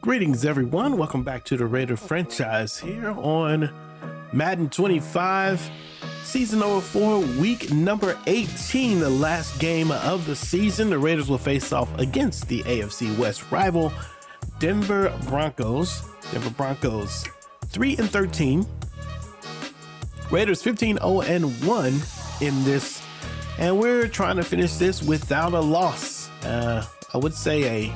Greetings everyone, welcome back to the Raider franchise here on Madden 25, season number 4, week number 18, the last game of the season. The Raiders will face off against the AFC West rival, Denver Broncos. Denver Broncos 3-13, Raiders 15-0-1 in this, and we're trying to finish this without a loss. I would say a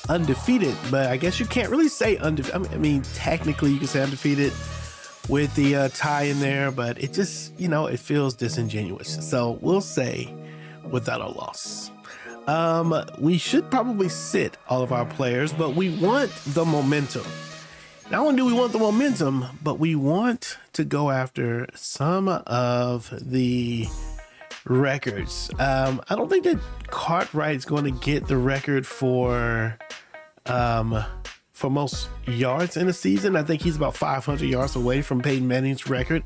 undefeated, but I guess you can't really say undefeated. I mean, technically you can say undefeated with the tie in there, but it just, it feels disingenuous. So we'll say without a loss. We should probably sit all of our players, but we want the momentum. Not only do we want the momentum, but we want to go after some of the records. I don't think that Cartwright's going to get the record for most yards in a season. I think he's about 500 yards away from Peyton Manning's record.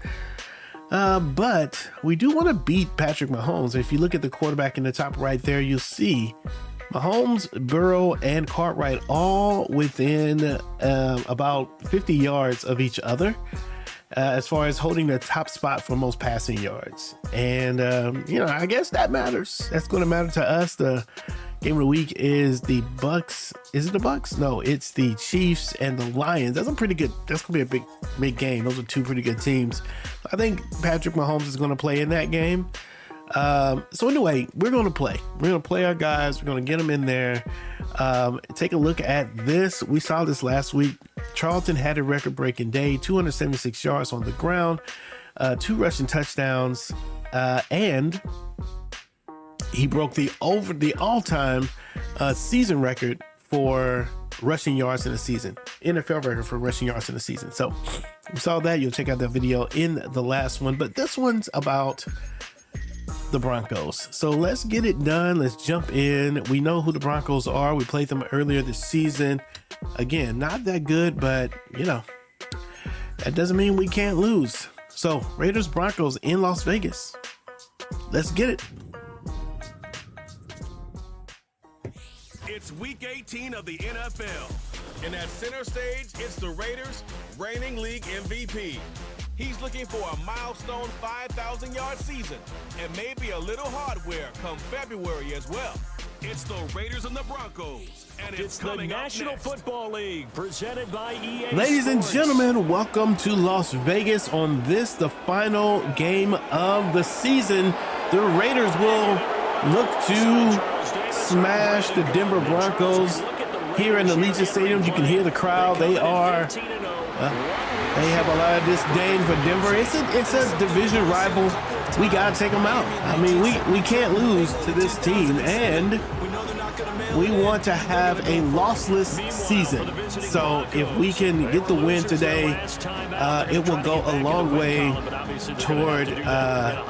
But we do want to beat Patrick Mahomes. If you look at the quarterback in the top right there, you'll see Mahomes, Burrow, and Cartwright all within about 50 yards of each other as far as holding the top spot for most passing yards. And, I guess that matters. That's going to matter to us. The game of the week is the Bucks. Is it the Bucks? No, it's the Chiefs and the Lions. That's going to be a big game. Those are two pretty good teams. I think Patrick Mahomes is going to play in that game. So anyway, we're going to play. We're going to play our guys. We're going to get them in there. Take a look at this. We saw this last week. Charlton had a record-breaking day, 276 yards on the ground, 2 rushing touchdowns, and he broke the all-time season record for rushing yards in a season, NFL record for rushing yards in a season. So we saw that. You'll check out that video in the last one, but this one's about the Broncos. So let's get it done. Let's jump in. We know who the Broncos are. We played them earlier this season. Again, not that good, but that doesn't mean we can't lose. So Raiders Broncos in Las Vegas. Let's get it. It's week 18 of the NFL. And at center stage, it's the Raiders' reigning league MVP. He's looking for a milestone 5,000-yard season and maybe a little hardware come February as well. It's the Raiders and the Broncos, and it's coming the National Football League presented by EA Ladies and Sports. gentlemen, welcome to Las Vegas on this, the final game of the season. The Raiders will look to smash the Denver Broncos here in the Allegiant Stadium. You can hear the crowd. They have a lot of disdain for Denver. It's a division rival. We got to take them out. I mean, we can't lose to this team, and we want to have a lossless season. So if we can get the win today, it will go a long way toward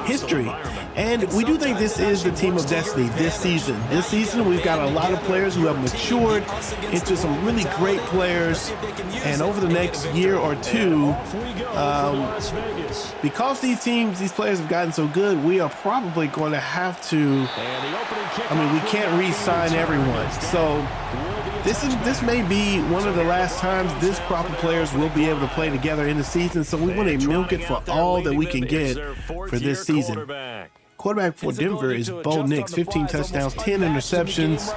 history. And we do think this is the team of destiny this season. This season, we've got a lot of players who have matured into some really great players. And over the next year or two, because these players have gotten so good, we are probably going to have to, we can't re-sign everyone. So this may be one of the last times this crop of players will be able to play together in the season. So we want to milk it for all that we can get for this season. Quarterback for Denver is Bo Nix, 15 touchdowns, 10 interceptions.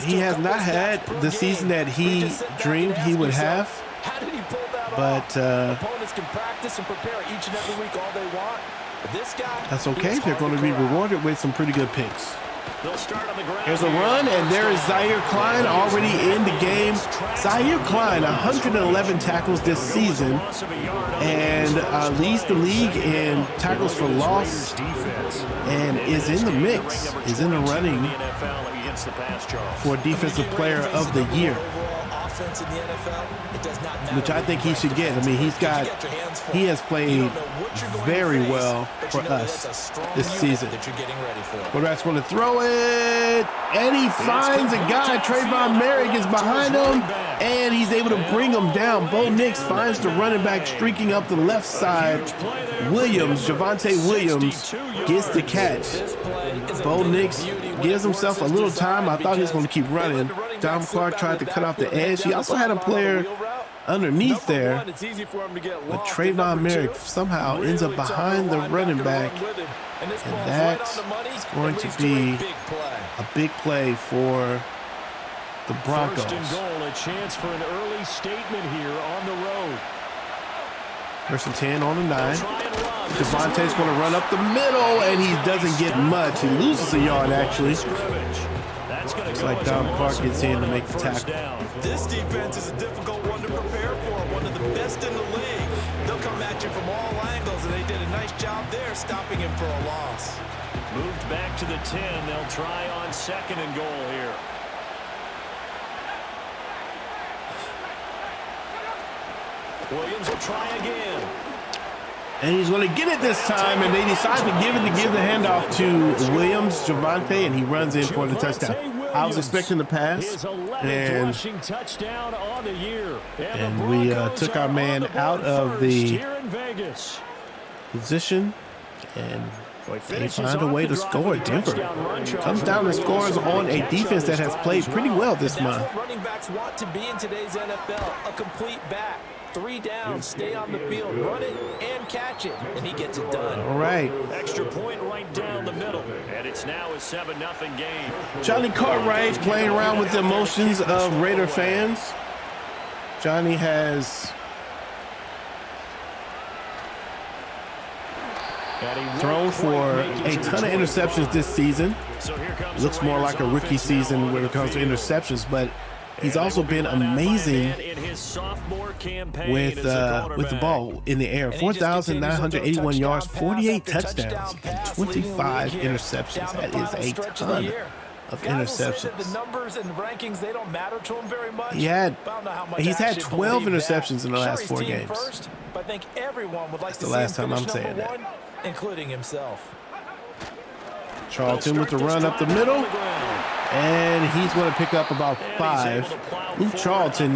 He has not had the season that he dreamed he would have, but that's okay. They're going to be rewarded with some pretty good picks. There's a run, and there is Zaire Klein already in the game. Zaire Klein, 111 tackles this season, and leads the league in tackles for loss, and is in the mix, is in the running for Defensive Player of the Year, which I think he should get. I mean, he has played very well for us this season. Quarterback's going to throw it, and he finds a guy. Trayvon Merrick is behind him, and he's able to bring him down. Bo Nix finds the running back streaking up the left side. Javonte Williams gets the catch. Bo Nix gives himself a little time. I thought he was going to keep running. Dom Clark tried to cut off the edge. He also had a player underneath there, but Trayvon Merrick somehow ends up behind the running back, and that's going to be a big play for the Broncos. First and goal, a chance for an early statement here on the road. First and 10 on the 9. Devontae's going to run up the middle, and he doesn't get much. He loses a yard, actually. Looks like Dom Clark gets in to make the tackle. This defense is a difficult one to prepare for, one of the best in the league. They'll come at you from all angles, and they did a nice job there stopping him for a loss. Moved back to the 10. They'll try on second and goal here. Williams will try again. And he's going to get it this time, and they decide to give the handoff to Williams, Javonte, and he runs in for the touchdown. I was expecting the pass, and we took our man out of the position, and they find a way to score. Denver comes down and scores on a defense that has played pretty well this month. That's what running backs want to be in today's NFL, a complete back. 3 downs, stay on the field, run it and catch it, and he gets it done. All right. Extra point right down the middle, and it's now a 7-0 game. Johnny Cartwright playing around with the emotions of Raider fans. Johnny has thrown for a ton of interceptions this season. Looks more like a rookie season when it comes to interceptions, but he's also been amazing with the ball in the air. 4,981 yards, 48 touchdowns, and 25 interceptions. That is a ton of interceptions. The numbers and rankings, they don't matter to him very much. He's had 12 interceptions in the last 4 games. First, but I think everyone would like That's the last time I'm saying that. One, including himself. Charlton with the run up the middle, and he's going to pick up about 5. Luke Charlton,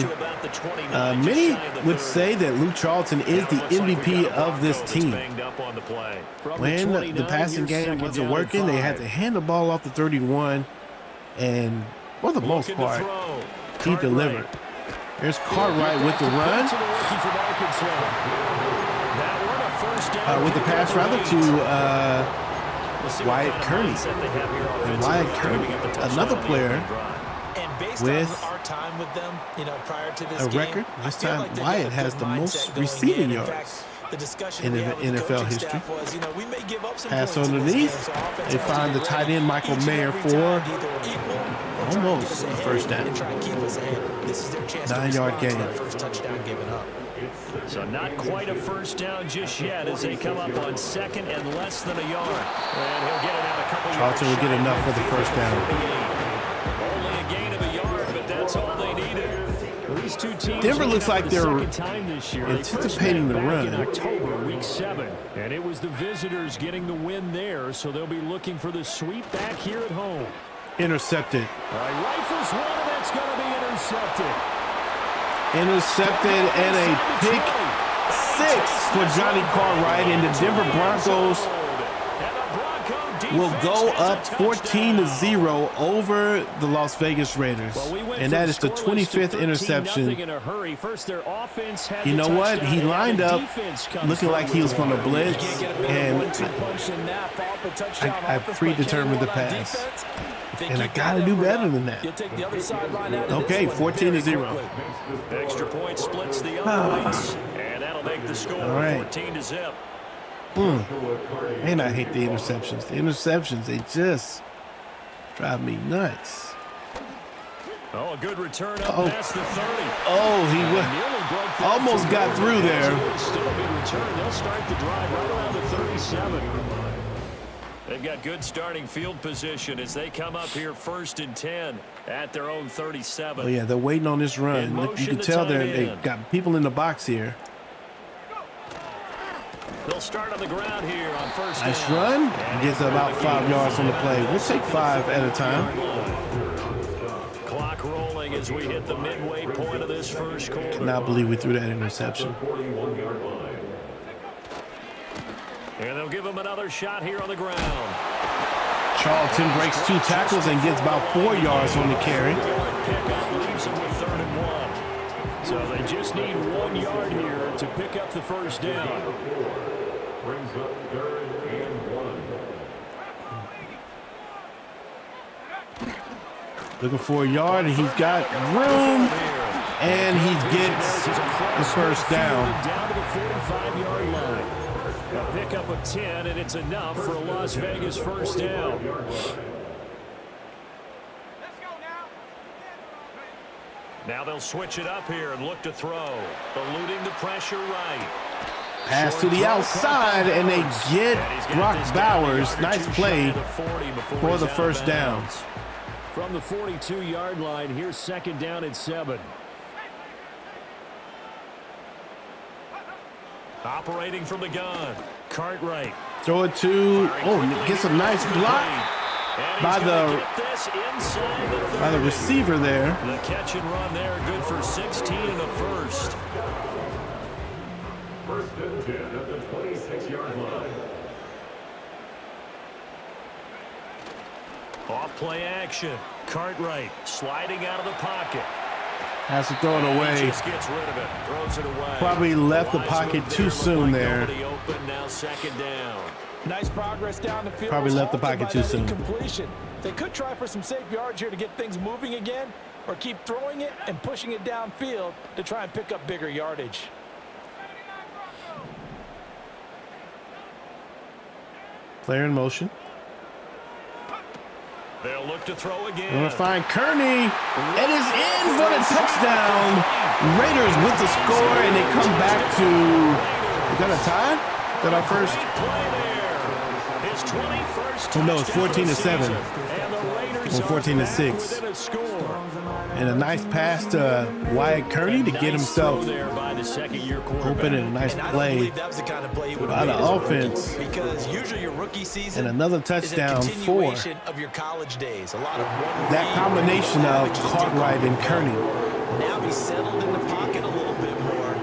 many would say that Luke Charlton is the MVP of this team. When the passing game wasn't working, they had to hand the ball off the 31, and for the most part, he delivered. There's Cartwright with the run, with the pass rather to Wyatt Kearney. And Wyatt Kearney, another player with a record. This time, Wyatt has the most receiving yards in NFL history. Pass underneath. They find the tight end, Michael Mayer, for almost a first down. 9-yard gain. So not quite a first down just yet as they come up on second and less than a yard. And he'll get it out a couple yards. Charlton will get enough for the first down. Only a gain of a yard, but that's all they needed. These two teams Denver looks like they're anticipating the run. In October, week 7. And it was the visitors getting the win there, so they'll be looking for the sweep back here at home. Intercepted. All right, rifles one, and that's going to be intercepted. Intercepted, and a pick 6 for Johnny Cartwright, and the Denver Broncos will go up 14-0 over the Las Vegas Raiders. And that is the 25th interception. You know what? He lined up looking like he was going to blitz, and I predetermined the pass. And I got to do better than that. Okay, 14-0. Extra point splits the points, and that'll make the score 14-0. Man, I hate the interceptions. The interceptions, they just drive me nuts. Oh, a good return up past the 30. Oh, he almost got through there. Still a good return. They'll start the drive right around the 37. They've got good starting field position as they come up here 1st and 10 at their own 37. Oh, yeah, they're waiting on this run. You can tell they've got people in the box here. They'll start on the ground here on first down. Nice run. Gets about 5 yards on the play. We'll take 5 at a time. Clock rolling as we hit the midway point of this first quarter. Cannot believe we threw that interception. And they'll give him another shot here on the ground. Charlton breaks 2 tackles and gets about 4 yards on the carry. pickup leaves them with 3rd and 1. So they just need 1 yard here to pick up the first down. Brings up 3rd and 1. Looking for a yard, and he's got room, and he gets the first down. Down to the 45-yard line. A pickup of 10, and it's enough for a Las Vegas first down. Now they'll switch it up here and look to throw. Eluding the pressure right. Pass to the outside, and they get Brock Bowers. Nice play for the first down. From the 42-yard line, here's 2nd down and 7. Operating from the gun. Cartwright. Throw it to, gets a nice block by the receiver there. The catch and run there, good for 16 and a first. 1st and 10 at the 26-yard line. Off play action. Cartwright sliding out of the pocket. Has to throw it away. Just gets rid of it. Throws it away. Probably left the pocket too soon there. Open, now 2nd down. Nice progress down the field. Probably left the pocket too soon. Completion. They could try for some safe yards here to get things moving again, or keep throwing it and pushing it downfield to try and pick up bigger yardage. Player in motion. They'll look to throw again. Going to find Kearney. It is in for the touchdown. Raiders with the score, and they come back to, is that a tie? Is that our first? His 21st Oh, no, it's 14-7. Or 14-6. And a nice pass to Wyatt Kearney to get himself open, and a nice play by the offense. Because usually your rookie season and another touchdown for of your college days. A lot of that combination of Cartwright and Kearney. Now he's settled in the pocket a little bit more.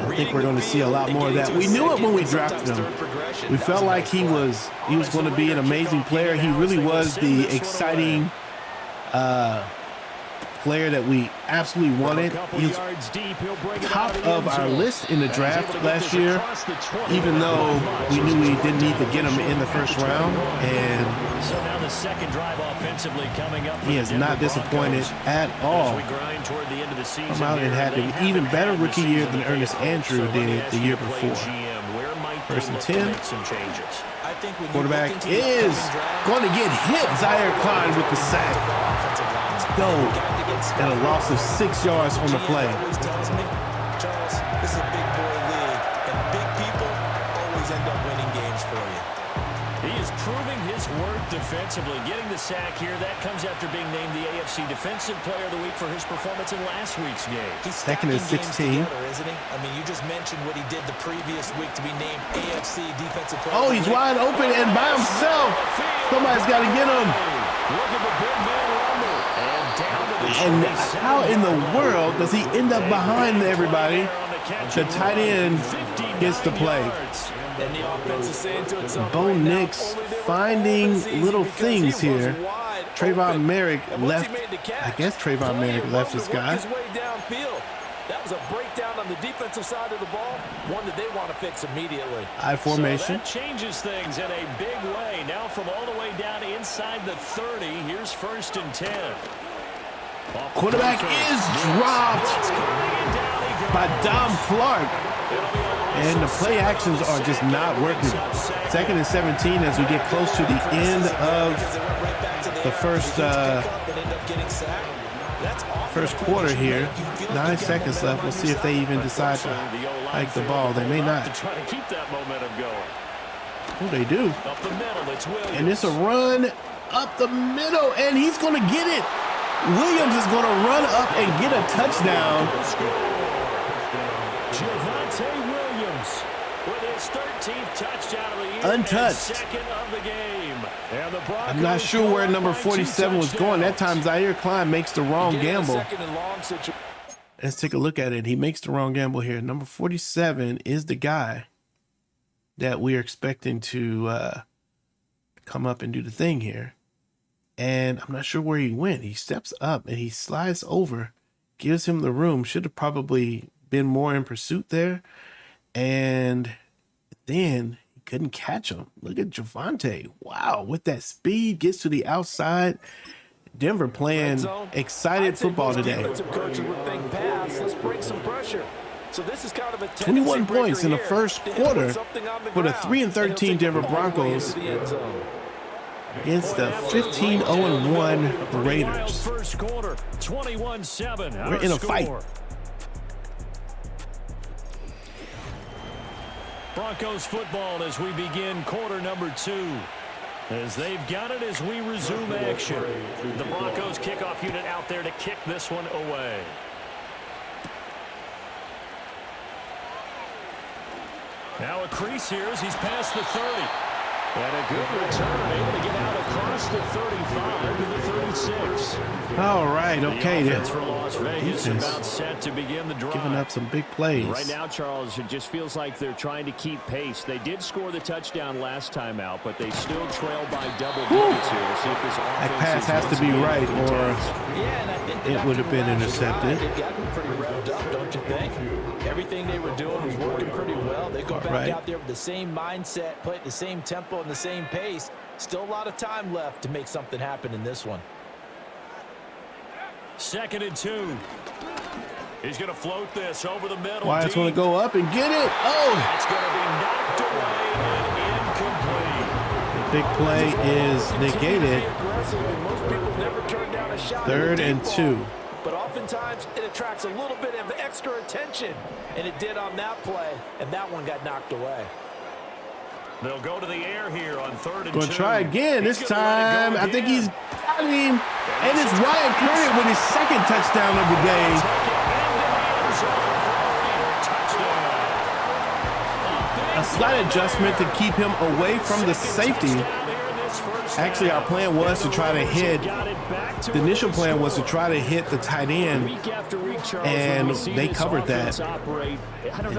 I think we're going to see a lot more of that. We knew it when we drafted him. We felt like he was going to be an amazing player. He really was the exciting player that we absolutely wanted. He was top of our list in the draft last year, even though we knew we didn't need to get him in the first round. And so now the second drive offensively coming up. He has not disappointed at all. Come out and had an even better rookie year than Ernest Andrew did the year before. 1st and 10. Quarterback is going to get hit. Zaire Klein with the sack. Go. And a loss of 6 yards on the play. Tells me, Charles, this is a big boy league, and big people always end up winning games for you. He is proving his worth defensively. Getting the sack here, that comes after being named the AFC Defensive Player of the Week for his performance in last week's game. He's 2nd and 16. Together, isn't he? I mean, you just mentioned what he did the previous week to be named AFC Defensive Player. Oh, he's wide open and by himself. Somebody's got to get him. Look at the big man rumble. And down to the And how in the world does he end up behind everybody? The tight end gets the play. And the offense is saying to itself, Bo Nix finding little things here. Trayvon Merrick left. I guess Trayvon Merrick left this guy. That was a breakdown on the defensive side of the ball, one that they want to fix immediately. I formation. So that changes things in a big way. Now from all the way down inside the 30, here's 1st and 10. Quarterback is dropped by Dom Clark. And the play actions are just not working. 2nd and 17 as we get close to the end of the first quarter here. 9 seconds left. We'll see if they even decide to hike the ball. They may not. Try to keep that momentum going. Oh, they do. Up the middle, it's Williams. And it's a run up the middle, and he's going to get it. Williams is going to run up and get a touchdown. Javonte Williams with his 13th touchdown of the year. Untouched. Second of the game. And the Broncos I'm not sure where number 47 was going. That time Zaire Klein makes the wrong gamble. Let's take a look at it. He makes the wrong gamble here. Number 47 is the guy that we are expecting to come up and do the thing here. and I'm not sure where he went. He steps up and he slides over, gives him the room. Should have probably been more in pursuit there. And then he couldn't catch him. Look at Javonte. Wow, with that speed, gets to the outside. Denver playing excited football today. Let's break some pressure. So this is kind of a 21 points in the first quarter for the 3-13 Denver Broncos against the 15-0-1 Raiders. First quarter, 21-7. We're in a fight. Broncos football as we begin quarter number 2. As they've got it as we resume action. The Broncos kickoff unit out there to kick this one away. Now a crease here as he's past the 30. And a good return, able to get out across the 35 to the 36. All right, okay. The offense for Las Vegas about set to begin the drive. Giving up some big plays. Right now, Charles, it just feels like they're trying to keep pace. They did score the touchdown last time out, but they still trail by double digits here. We'll see if this that pass has to be right, or it would have been intercepted. They've gotten pretty revved up, don't you think? Everything they were doing was working pretty well. They go back out there with the same mindset, play at the same tempo and the same pace. Still a lot of time left to make something happen in this one. 2nd and 2. He's going to float this over the middle. Wyatt's going to go up and get it. Oh! It's going to be knocked away and incomplete. The big play is negated. Most people never turn down a shot. 3rd and 2. But oftentimes it attracts a little bit of extra attention, and it did on that play, and that one got knocked away. They'll go to the air here on 3rd and 2. Going to try again. This time, I think he's got him. And it's Wyatt Curry with his 2nd touchdown of the day. A slight adjustment to keep him away from the safety. Actually, our plan was to try to hit, the initial plan was to try to hit the tight end, and they covered that. And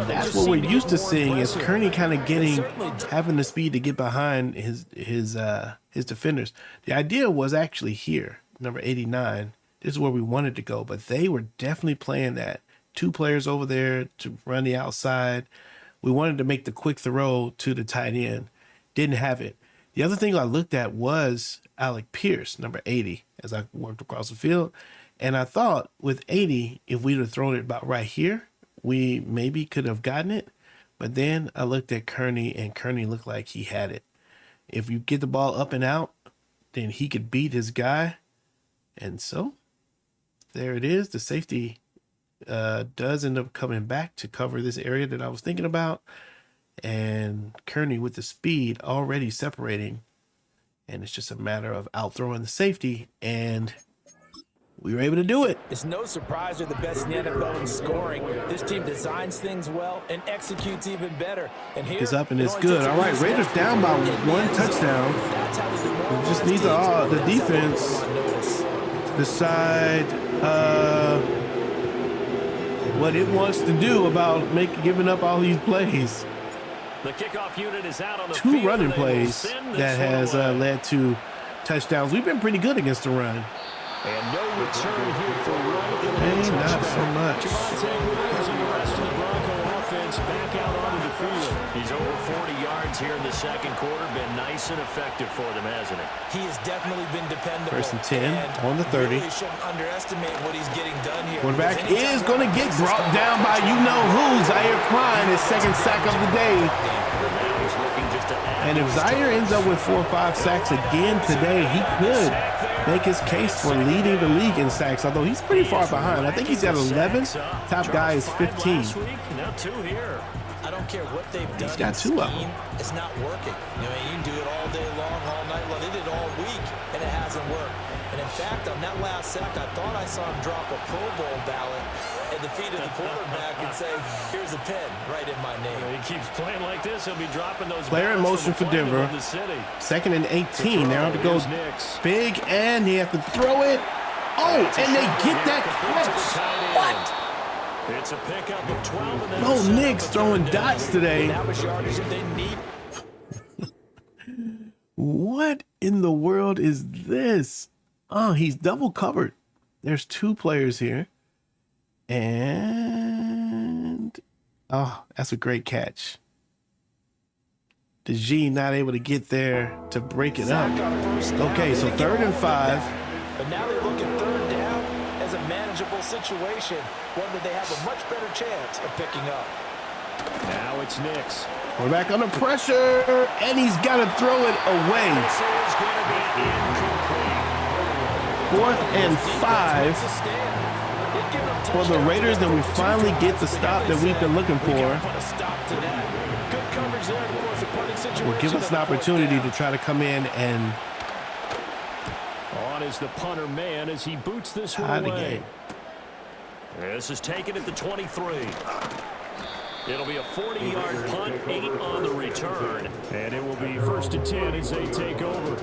that's what we're used to seeing, is Kearney kind of having the speed to get behind his defenders. The idea was actually here, number 89. This is where we wanted to go, but they were definitely playing that. 2 players over there to run the outside. We wanted to make the quick throw to the tight end. Didn't have it. The other thing I looked at was Alec Pierce, number 80, as I worked across the field. And I thought with 80, if we'd have thrown it about right here, we maybe could have gotten it. But then I looked at Kearney, and Kearney looked like he had it. If you get the ball up and out, then he could beat his guy. And so there it is. The safety does end up coming back to cover this area that I was thinking about. And Kearney with the speed already separating. And it's just a matter of outthrowing the safety. And we were able to do it. It's no surprise they're the best in the NFL in scoring. This team designs things well and executes even better. And here it's up and it's good. All right, Raiders down by 1 touchdown. We just need the defense to decide what it wants to do about giving up all these plays. The kickoff unit is out on the 2 field, running plays that has led to touchdowns. We've been pretty good against the run. And no return here for Wright. Hey, not so much. Javonte Williams and the rest of the Bronco offense back out onto the field. He's over 40 yards here in the 2nd quarter. Been nice and effective for them, hasn't he? He has definitely been dependable. 1st and 10 on the 30. Really shouldn't underestimate what he's getting done here. Quarterback is going to get brought down by you-know-who. Zaire Klein, his 2nd sack of the day. And if Zaire ends up with 4 or 5 sacks again today, he could make his case for leading the league in sacks, although he's pretty far behind. I think he's at 11. Top guy is 15. Now 2 here. I don't care what they've done. He's got 2 of them. It's not working. You can do it all day long, all night long. They did it all week, and it hasn't worked. And in fact, on that last sack, I thought I saw him drop a Pro Bowl ballot at the feet of the quarterback and say, "Here's a pen right in my name." He keeps playing like this. He'll be dropping those. Player in motion for Denver. 2nd and 18. Now to go big, and he has to throw it. Oh, and they get that catch. What? It's a pickup of 12. And no Knicks throwing dots today. What in the world is this? Oh, he's double covered. There's two players here. And oh, that's a great catch. The G not able to get there to break it up. Okay, so 3rd and 5. But now they're looking 3rd down as a manageable situation, one that they have a much better chance of picking up. Now it's Nix. We're back under pressure, and he's got to throw it away. This is going to be incomplete. 4th and 5 for the Raiders, and we finally get the stop that we've been looking for. Will give us an opportunity to try to come in and on is the punter man as he boots this one away. This is taken at the 23. It'll be a 40-yard punt, 8 on the return, and it will be 1st and 10 as they take over.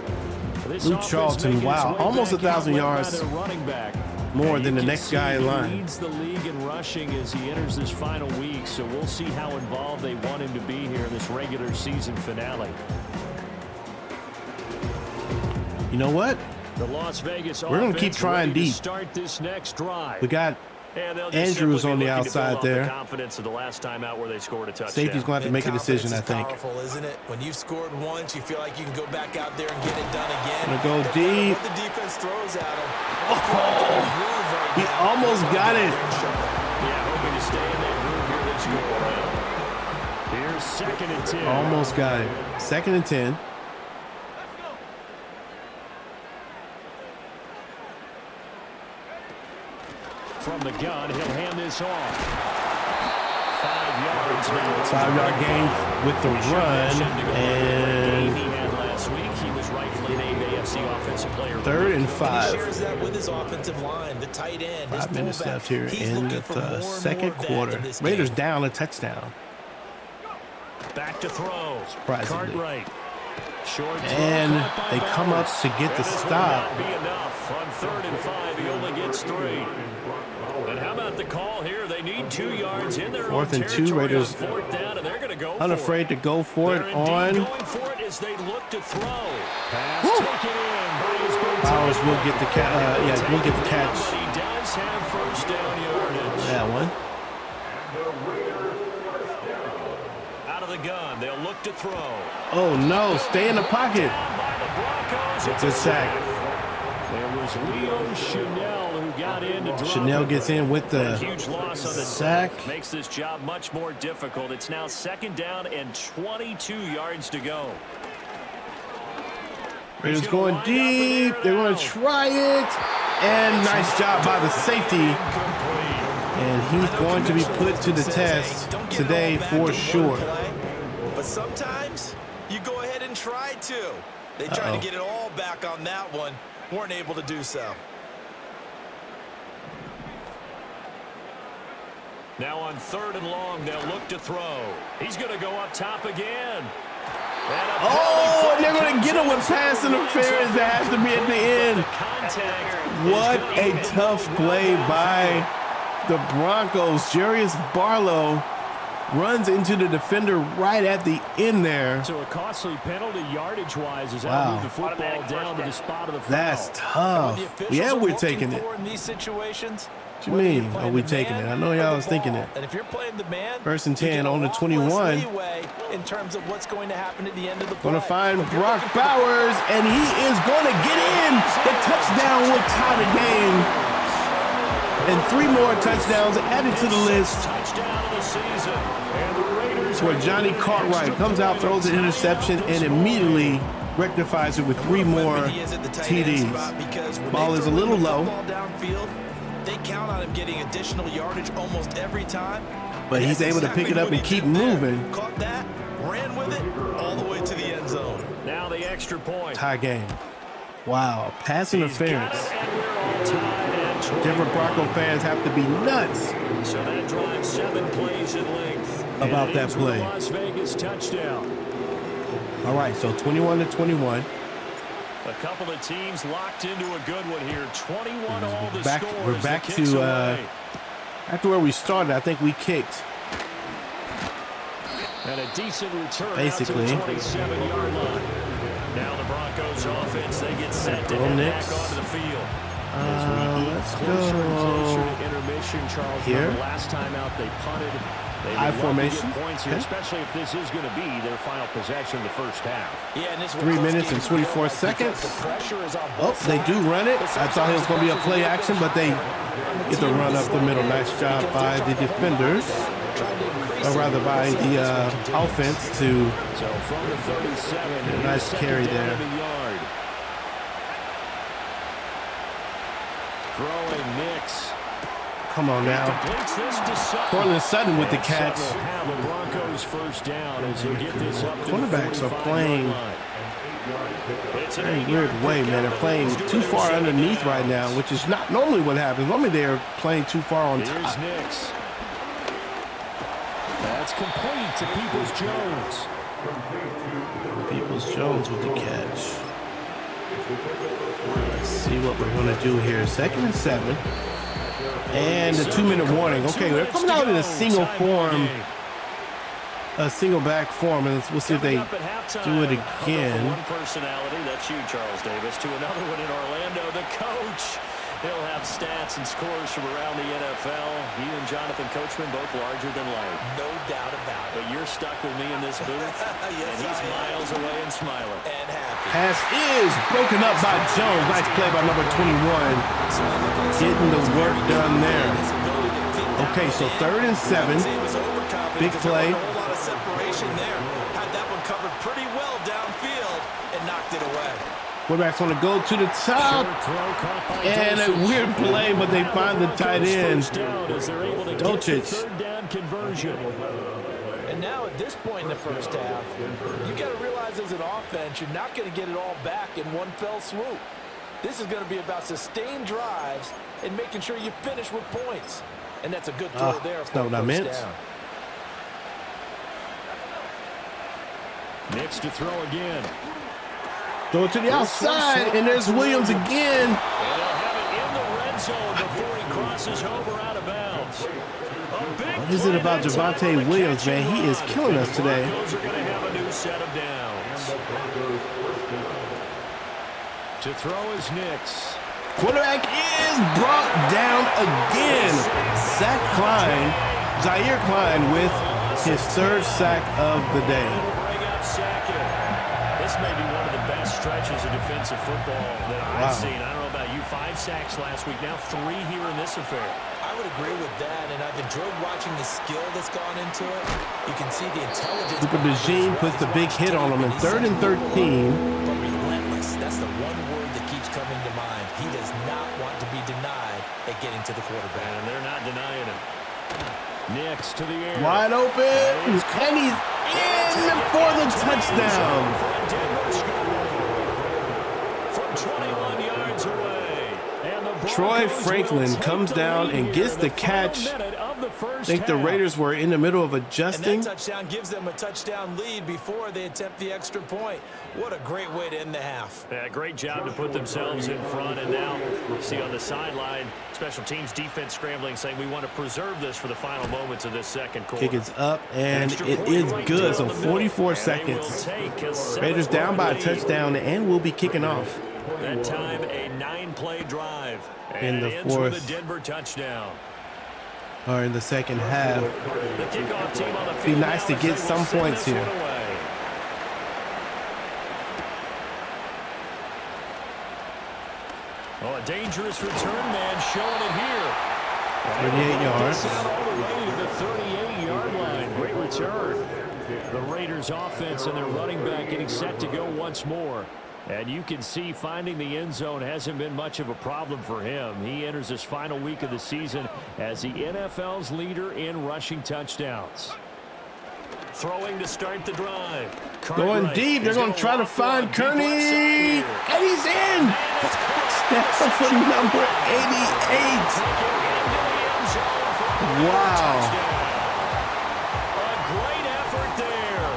Luke Charlton, wow, almost 1,000 yards more than the next guy in line. He leads the league in rushing as he enters this final week, so we'll see how involved they want him to be here in this regular season finale. You know what? The Las Vegas we're going to keep trying deep. Start this next drive. We got Andrews on the outside there. Confidence of the last time out where they scored a touchdown. Safety's going to have to make a decision, I think. Powerful, isn't it? When you've scored once, you feel like you can go back out there and get it done again. Gonna go deep. The defense throws at him. He almost got it. Yeah, hoping to stay in that groove here. Let's go. Here's 2nd and 10. Almost got it. 2nd and 10. From the gun, he'll hand this off. 5 yards now. 5-yard gain with the run, and he had last week. He was rightfully named AFC Offensive Player. 3rd and 5. He shares that with his offensive line, the tight end. 5 minutes left here in the 2nd quarter. Raiders down a touchdown. Back to throw. Surprisingly. Cartwright. Short and they come up to get the stop. Be enough. On 3rd and 5, he only gets 3. And how about the call here? They need 2 yards in their 4th and 2. Raiders 4th down, and they're going to go unafraid to go for it on. Going for it as they look to throw. Pass taken in. Bowers will get the catch. Yeah, we'll get the catch. He does have 1st down yardage. That one. Out of the gun, they'll look to throw. Oh no! Stay in the pocket. It's a sack. There was Leo Chanel who got in to drop Chanel it. gets in with the huge loss on the sack. Makes this job much more difficult. It's now 2nd down and 22 yards to go. Raiders going deep. They're going to try it. And nice job by the safety. And he's going to be put to the test today for sure. But sometimes you go ahead and try to. They tried to get it all back on that one. Weren't able to do so. Now on 3rd and long, they'll look to throw. He's going to go up top again. Oh, and they're going to get him with pass interference. That has to be at the end. What a tough play by the Broncos. Jarius Barlow runs into the defender right at the end there. So a costly penalty yardage-wise as I move the football down to the spot of the foul. That's tough. Yeah, we're taking it. In these situations, what you mean, are we taking it? I know y'all was thinking it. And if you're playing the man, 1st and 10 on the 21. In terms of what's going to happen at the end of the play. Going to find Brock Bowers, and he is going to get in. The touchdown will tie the game. And 3 more touchdowns added to the list. Touchdown of the season. And the Raiders where Johnny Cartwright comes out, throws an interception, and immediately rectifies it with 3 more TDs. Ball is a little low. They count on him getting additional yardage almost every time. But he's able to pick it up and keep moving. Caught that, ran with it, all the way to the end zone. Now the extra point. Tie game. Wow, pass interference. Denver Bronco fans have to be nuts. So that drives 7 plays in length. About that play. Las Vegas touchdown. All right, so 21-21. A couple of teams locked into a good one here. 21 all the back, scores. we're back to where we started. I think we kicked. And a decent return basically. out to the 27-yard line. Now the Broncos offense, they get set to Go head Knicks. back onto the field. Let's Closer and closer go to intermission, Charles. here. Remember last time out, they punted. They would I love to formation. get points here, Okay. especially if this is going to be their final possession of the first half. Yeah, and this is what 3 close minutes and games 24 feel like seconds. because the pressure is on Oh, both they sides. do run it. But I thought it was going to be a play action, but they get the run up the middle. Nice job by the defenders, or rather by the offense to So from the 37, a nice second carry down there. in the yard. Throwing Nix. come on now. Completes this to Sutton. Cortland Sutton with the And catch. Sutton will have the Broncos first down as they get this up to the Cornerbacks are 45-yard playing line. It's an Very 8-yard weird way, man. They're pickup. playing He's doing too it far with underneath second right now, downs. which is not normally what happens. Normally they're playing too far on Here's top. Nix. That's complete to Peoples-Jones. Peoples-Jones with the catch. Let's see what we're going to do here. 2nd and 7. And a 2-minute warning. Okay, they're coming out in a single form, a single back form, and we'll see if they do it again. One personality, that's you, Charles Davis, to another one in Orlando. The coach, he'll have stats and scores from around the NFL. You and Jonathan Coachman both larger than life. No doubt about it. But you're stuck with me in this booth, Yes, and he's I am. miles away and smiling. And happy. Pass is broken up by Jones. Nice play by number 21. Getting the work done there. Okay, so 3rd and 7. Big play. A whole lot of separation there. Had that one covered pretty well downfield and knocked it away. Quarterback's going to go to the top. And a weird play, but they find the tight end. Dolchich. Third down conversion. And now at this point in the first half, you got to realize as an offense, you're not going to get it all back in one fell swoop. This is going to be about sustained drives and making sure you finish with points. And that's a good throw there. That's not what I meant. Next to throw again. Throw it to the outside, and there's Williams again. And they'll have it in the red zone before he crosses over out of bounds. What is it about Javonte Williams, man? He is killing us today. Broncos are going to have a new set of downs. To throw is Nix. Quarterback is brought down again. Zach Klein, Zaire Klein with his 3rd sack of the day. Bring up second. This may be one of the best stretches of defensive football that I've seen. I don't know about you. 5 sacks last week, now 3 here in this affair. I would agree with that, and I've enjoyed watching the skill that's gone into it. You can see the intelligence. Super DeJean puts the big hit on him in 3rd and 13. But relentless, that's the one word that keeps coming to mind. He does not want to be denied at getting to the quarterback. And they're not denying him. Nix to the air. Wide open, and he's in for the touchdown. From 21 yards away. And the Troy Broncos Franklin will take comes the down lead and here gets in the final catch. minute of the first I think the half. Raiders were in the middle of And adjusting. that touchdown gives them a touchdown lead before they attempt the extra point. What a great way to end the half. Yeah, great job to put themselves in front, and now see on the sideline, special teams defense scrambling, saying we want to preserve this for the final moments of this second quarter. Kick is up, and Extra it point is right good. down So the middle. 44 And they will seconds. take a Raiders 7-point down by a lead. touchdown, and we'll be kicking off. That time, a 9-play drive. In And the it ends with fourth. a Denver touchdown. Or in the second half. The kickoff team on the Be field nice now to as get they will some send points this here. one away. Oh, a dangerous return man showing it here. 38 yards. Down all the way to the 38-yard line. Great return. The Raiders offense and their running back getting set to go once more. And you can see finding the end zone hasn't been much of a problem for him. He enters his final week of the season as the NFL's leader in rushing touchdowns. Throwing to start the drive. Going deep. They're going to try to find Kearney. And he's in. Snap for number 88. Wow. A great effort there.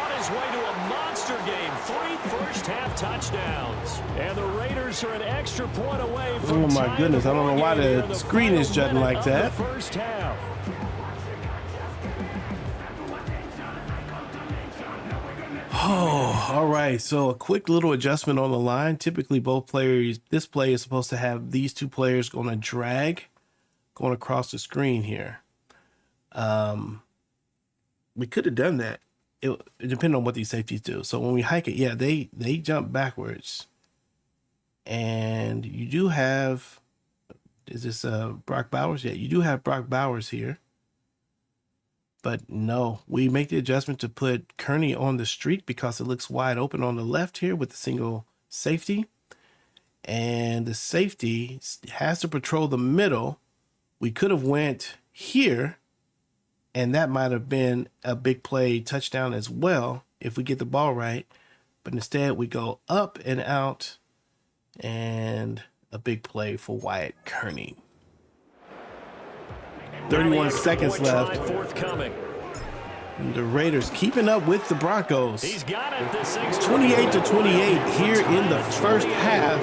On his way to a monster game. 3 first-half touchdowns. And the Raiders are an extra point away from Oh, my tying goodness. I don't know why ball game here the in screen is final jutting minute like of the that. First half. Oh, all right. So a quick little adjustment on the line. Typically, both players, this play is supposed to have these two players going to drag, going across the screen here. We could have done that. It depends on what these safeties do. So when we hike it, yeah, they jump backwards. And you do have, is this Brock Bowers? Yeah, you do have Brock Bowers here. But no, we make the adjustment to put Kearney on the streak because it looks wide open on the left here with the single safety. And the safety has to patrol the middle. We could have went here, and that might have been a big play touchdown as well if we get the ball right. But instead, we go up and out, and a big play for Wyatt Kearney. 31 seconds left. And the Raiders keeping up with the Broncos. He's got it. This thing's 28-28 here in the first half.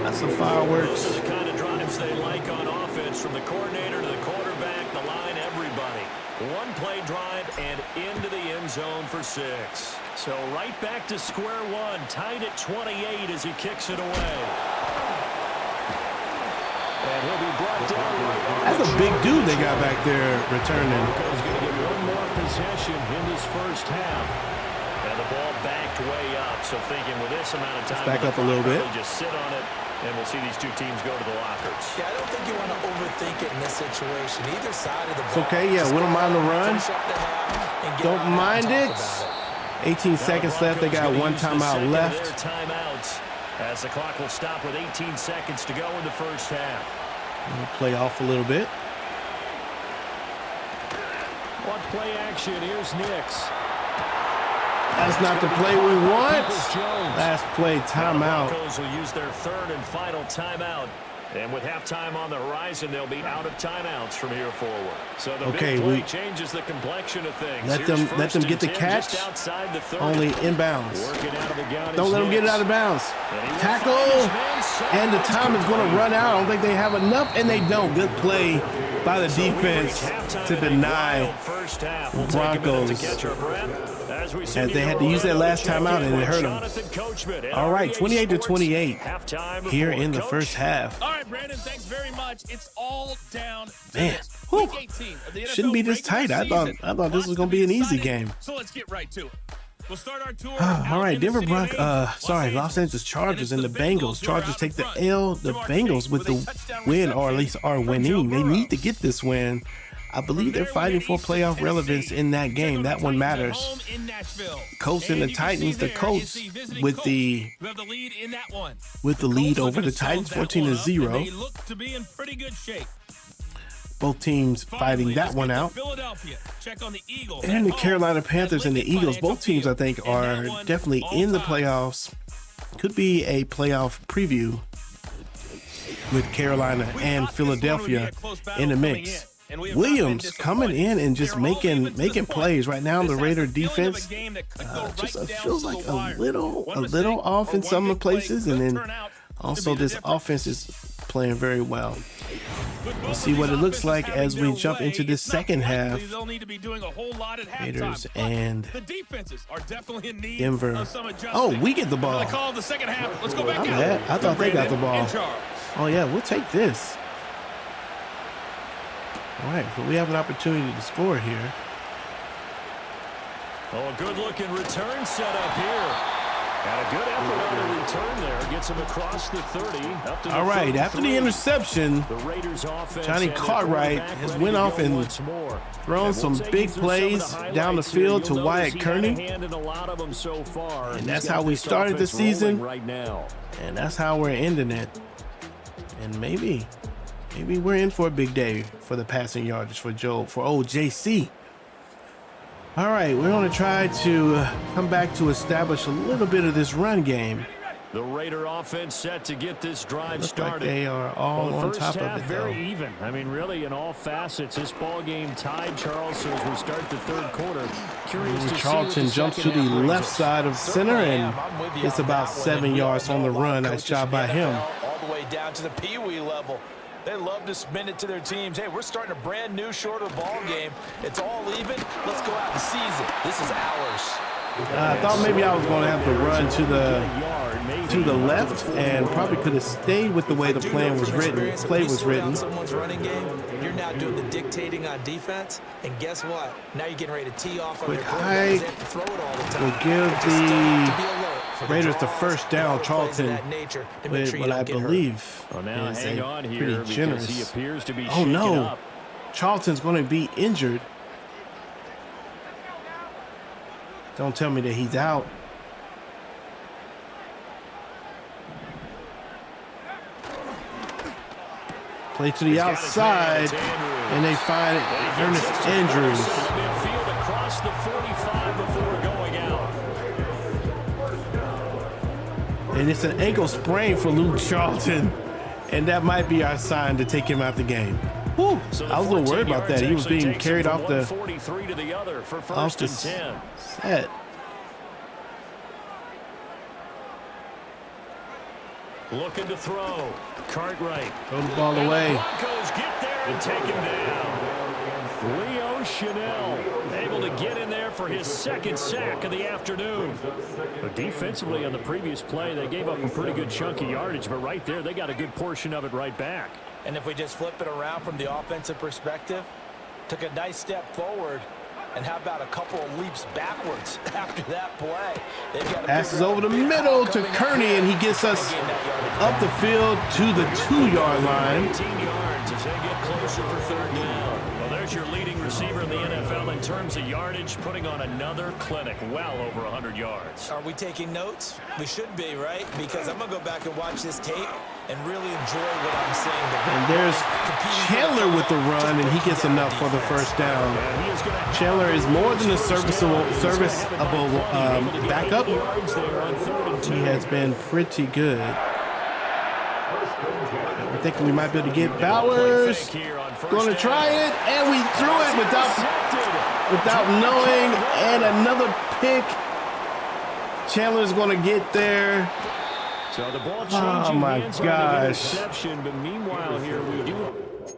That's some fireworks. Those are the kind of drives they like on offense, from the coordinator to the quarterback, the line, everybody. One play drive and into the end zone for 6. So right back to square one, tied at 28 as he kicks it away. And he'll be brought down right. That's a big dude they got back there returning. Broncos going to get one more possession in this first half. And the ball backed way up. So thinking with this amount of time, back up a little bit. Just sit on it, and we'll see these two teams go to the lockers. Yeah, I don't think you want to overthink it in this situation. Either side of the ball. It's okay, yeah, we don't mind the run. Don't mind it. 18 seconds left. They got one timeout left. Timeouts as the clock will stop with 18 seconds to go in the first half. We'll play off a little bit. What play action? Here's Nix. That's not the play we want. Last play, timeout. The Broncos will use their third and final timeout. And with halftime on the horizon, they'll be out of timeouts from here forward. So the big play changes the complexion of things. Let them get the catch. Only inbounds. Don't let them get it out of bounds. Tackle. And the time is going to run out. I don't think they have enough, and they don't. Good play by the defense to deny Broncos. As they had to use that last timeout, and it hurt them. All right, 28-28 here in the first half. All right, Brandon, thanks very much. It's all down to Man, Week 18 of the NFL shouldn't be this tight. I thought this was going to be an easy game. So let's get right to it. We'll start our tour. All right, Los Angeles Chargers and the Bengals. Chargers take the L. The Bengals with the win, or at least are winning. They need to get this win. I believe they're fighting for playoff relevance in that game. That one matters. Colts and the Titans. The Colts with the lead over the Titans, 14-0. Both teams fighting that one out. And the Carolina Panthers and the Eagles. Both teams, I think, are definitely in the playoffs. Could be a playoff preview with Carolina and Philadelphia in the mix. Williams coming in and just making plays right now. The Raider defense just feels like a little off in some places, and then also this offense is playing very well. We'll see what it looks like as we jump into this second half. Raiders and Denver. Oh, we get the ball. I thought they got the ball. Oh yeah, we'll take this. All right, so we have an opportunity to score here. Oh, a good-looking return set up here. And a good effort on the return there. Gets him across the 30. Up to the all right, after the interception, the Raiders offense Johnny Cartwright has went off and thrown some big plays down the field to Wyatt Kearney. And that's how we started the season. Right now. And that's how we're ending it. And maybe we're in for a big day for the passing yardage for JC. All right, we're going to try to come back to establish a little bit of this run game. The Raider offense set to get this drive started. Like they are all on top of it, though. Very even. I mean, really, in all facets, this ball game tied, Charles. So as we start the third quarter, curious to Charlton jumps to the left side of center, and it's about 7 yards on the run. Nice job by him. All the way down to the Pee-wee level. They love to spin it to their teams. Hey, we're starting a brand new, shorter ball game. It's all even. Let's go out and seize it. This is ours. I thought maybe I was going to have to run to the left and probably could have stayed with the way the plan was written. Play was written. Someone's running game, you're now doing the dictating on defense, and guess what? Now you're getting ready to tee off on Quick their quarterback. hike They have to throw it all the time. will give the Raiders the first down. Charlton, what I believe is pretty generous. He appears to be oh no, up. Charlton's going to be injured. Don't tell me that he's out. Play to the outside, and they find Ernest Andrews. Midfield across the 45 before going out. And it's an ankle sprain for Luke Charlton, and that might be our sign to take him out the game. Whew, So I was a little worried about that. He was being carried off the 43 to the other for off first the and 10. set. Looking to throw. Cartwright. Throw the ball away. Broncos get there and take him down. Leo Chanel able to get in there for his second sack of the afternoon. But defensively on the previous play, they gave up a pretty good chunk of yardage, but right there, they got a good portion of it right back. And if we just flip it around from the offensive perspective, took a nice step forward, and how about a couple of leaps backwards after that play? Passes over the middle to Kearney, and he gets us up the field to the 2-yard line. 18 yards as they get closer for third down. Well, there's your leading receiver in the NFL in terms of yardage, putting on another clinic, well over 100 yards. Are we taking notes? We should be, right? Because I'm going to go back and watch this tape and really enjoy what I'm seeing. And there's Chandler with the run, and he gets enough for the first down. Chandler is more than a serviceable backup. He has been pretty good. We're thinking we might be able to get Bowers. Going to try it, and we threw it without knowing, and another pick. Chandler's going to get there. So the ball Oh my gosh! But meanwhile, here we do.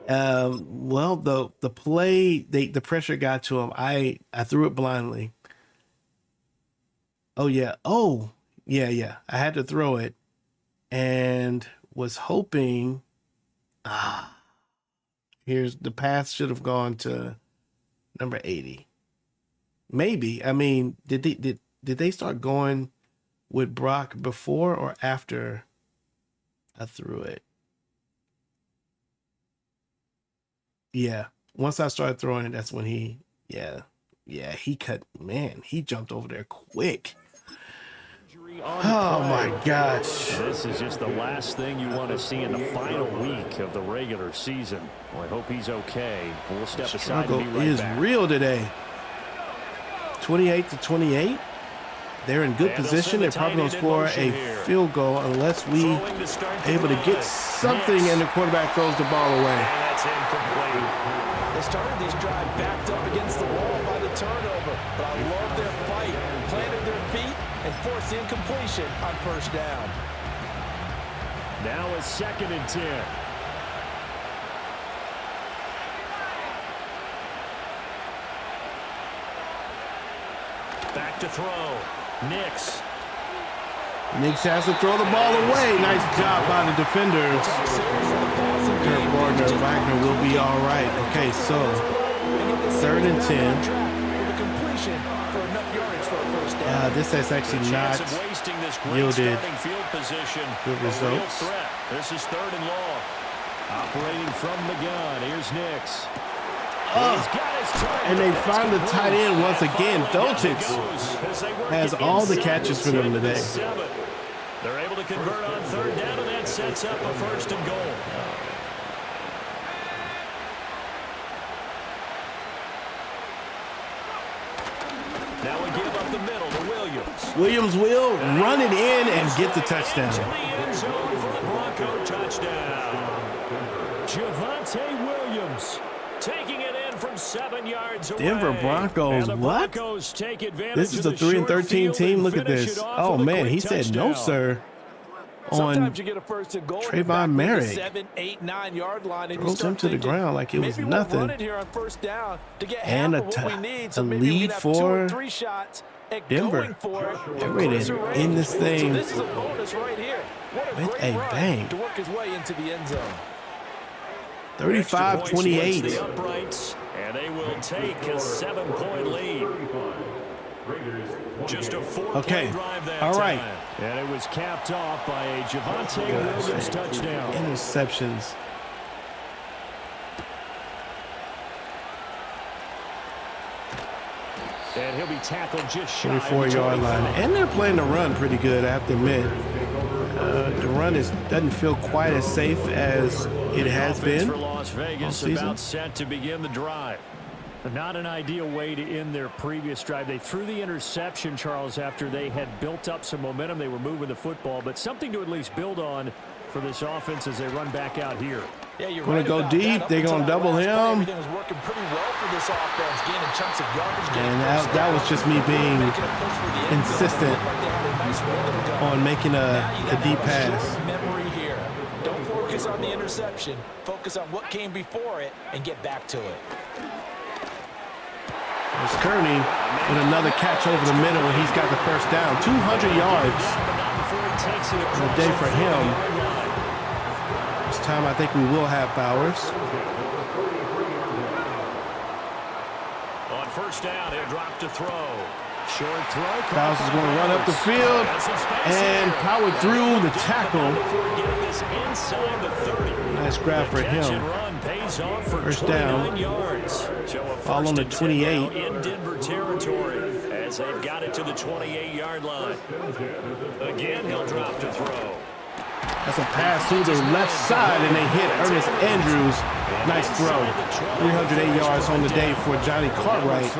Well, the play, the pressure got to him. I threw it blindly. Oh yeah. I had to throw it, and was hoping. Here's the pass should have gone to number 80. Maybe. I mean, did they start going with Brock before or after I threw it? Yeah. Once I started throwing it, that's when he cut, man, he jumped over there quick. Oh my gosh. This is just the last thing you want to see in the final week of the regular season. Well, I hope he's okay. We'll step aside and be right is back. Real today. 28-28. They're in good position. They're probably going to score a field goal unless we able to get something and the quarterback throws the ball away. That's incomplete. They started this drive backed up against the wall by the turnover, but I love their fight, planted their feet, and forced the incompletion on first down. Now a 2nd and 10. Back to throw. Nix has to throw the ball away. Nice job by the defenders. Kurt Wagner will be all right. Okay, so 3rd and 10. This has actually not yielded good results. This is 3rd and long. Operating from the gun. Here's Nix. And they find the tight end once again. Dolchich has all the catches for them today. They're able to convert on 3rd down, and that sets up a 1st and goal. Now we give up the middle to Williams. Williams will run it in and get the touchdown. To the end zone for the Bronco touchdown. Javonte Williams taking it in from 7 yards away. Denver Broncos, what? Broncos take advantage. This is the 3-13 team. Look at this. Oh man, he said no, sir. On Sometimes you get a 1st and goal. Trayvon Merrick. 7, 8, 9 yard line, and Throws him to the ground like it was nothing. Run it here on 1st down to get And half of what we need. So maybe we lead can have 2 for or 3 shots Denver, they're ready to end this thing This is a bonus right here. What a with great a run bang. to work his way into the end zone. 35-28. The uprights, and they will take a 7-point lead. Just a 4-play drive that right. time. And it was capped off by a Javonte Williams touchdown. Interceptions. And he'll be tackled just shy of the 24-yard line. And they're playing the run pretty good, I have to admit. The run doesn't feel quite as safe as it has been for Las Vegas all season. about set to begin the drive. Not an ideal way to end their previous drive. They threw the interception, Charles, after they had built up some momentum. They were moving the football, but something to at least build on for this offense as they run back out here. Yeah, you're Gonna right go about deep. that. They're Up gonna until double that last play, him. everything was working pretty well for this offense, gaining chunks of yardage. And that was just me being insistent on making a deep pass. Memory here. Don't focus on the interception. Focus on what came before it and get back to it. There's Kearney with another catch over the middle, and he's got the first down. 200 yards on the day for him. This time I think we will have Bowers. On first down, he'll drop to throw. Short throw. Bowers is going to run up the field and power through the tackle. Nice grab for him. First down. Ball on the 28. In Denver territory as they've got it to the 28-yard line. Again, he'll drop to throw. That's a pass through the left side, and they hit Ernest Andrews. Nice throw. 308 yards on the day for Johnny Cartwright.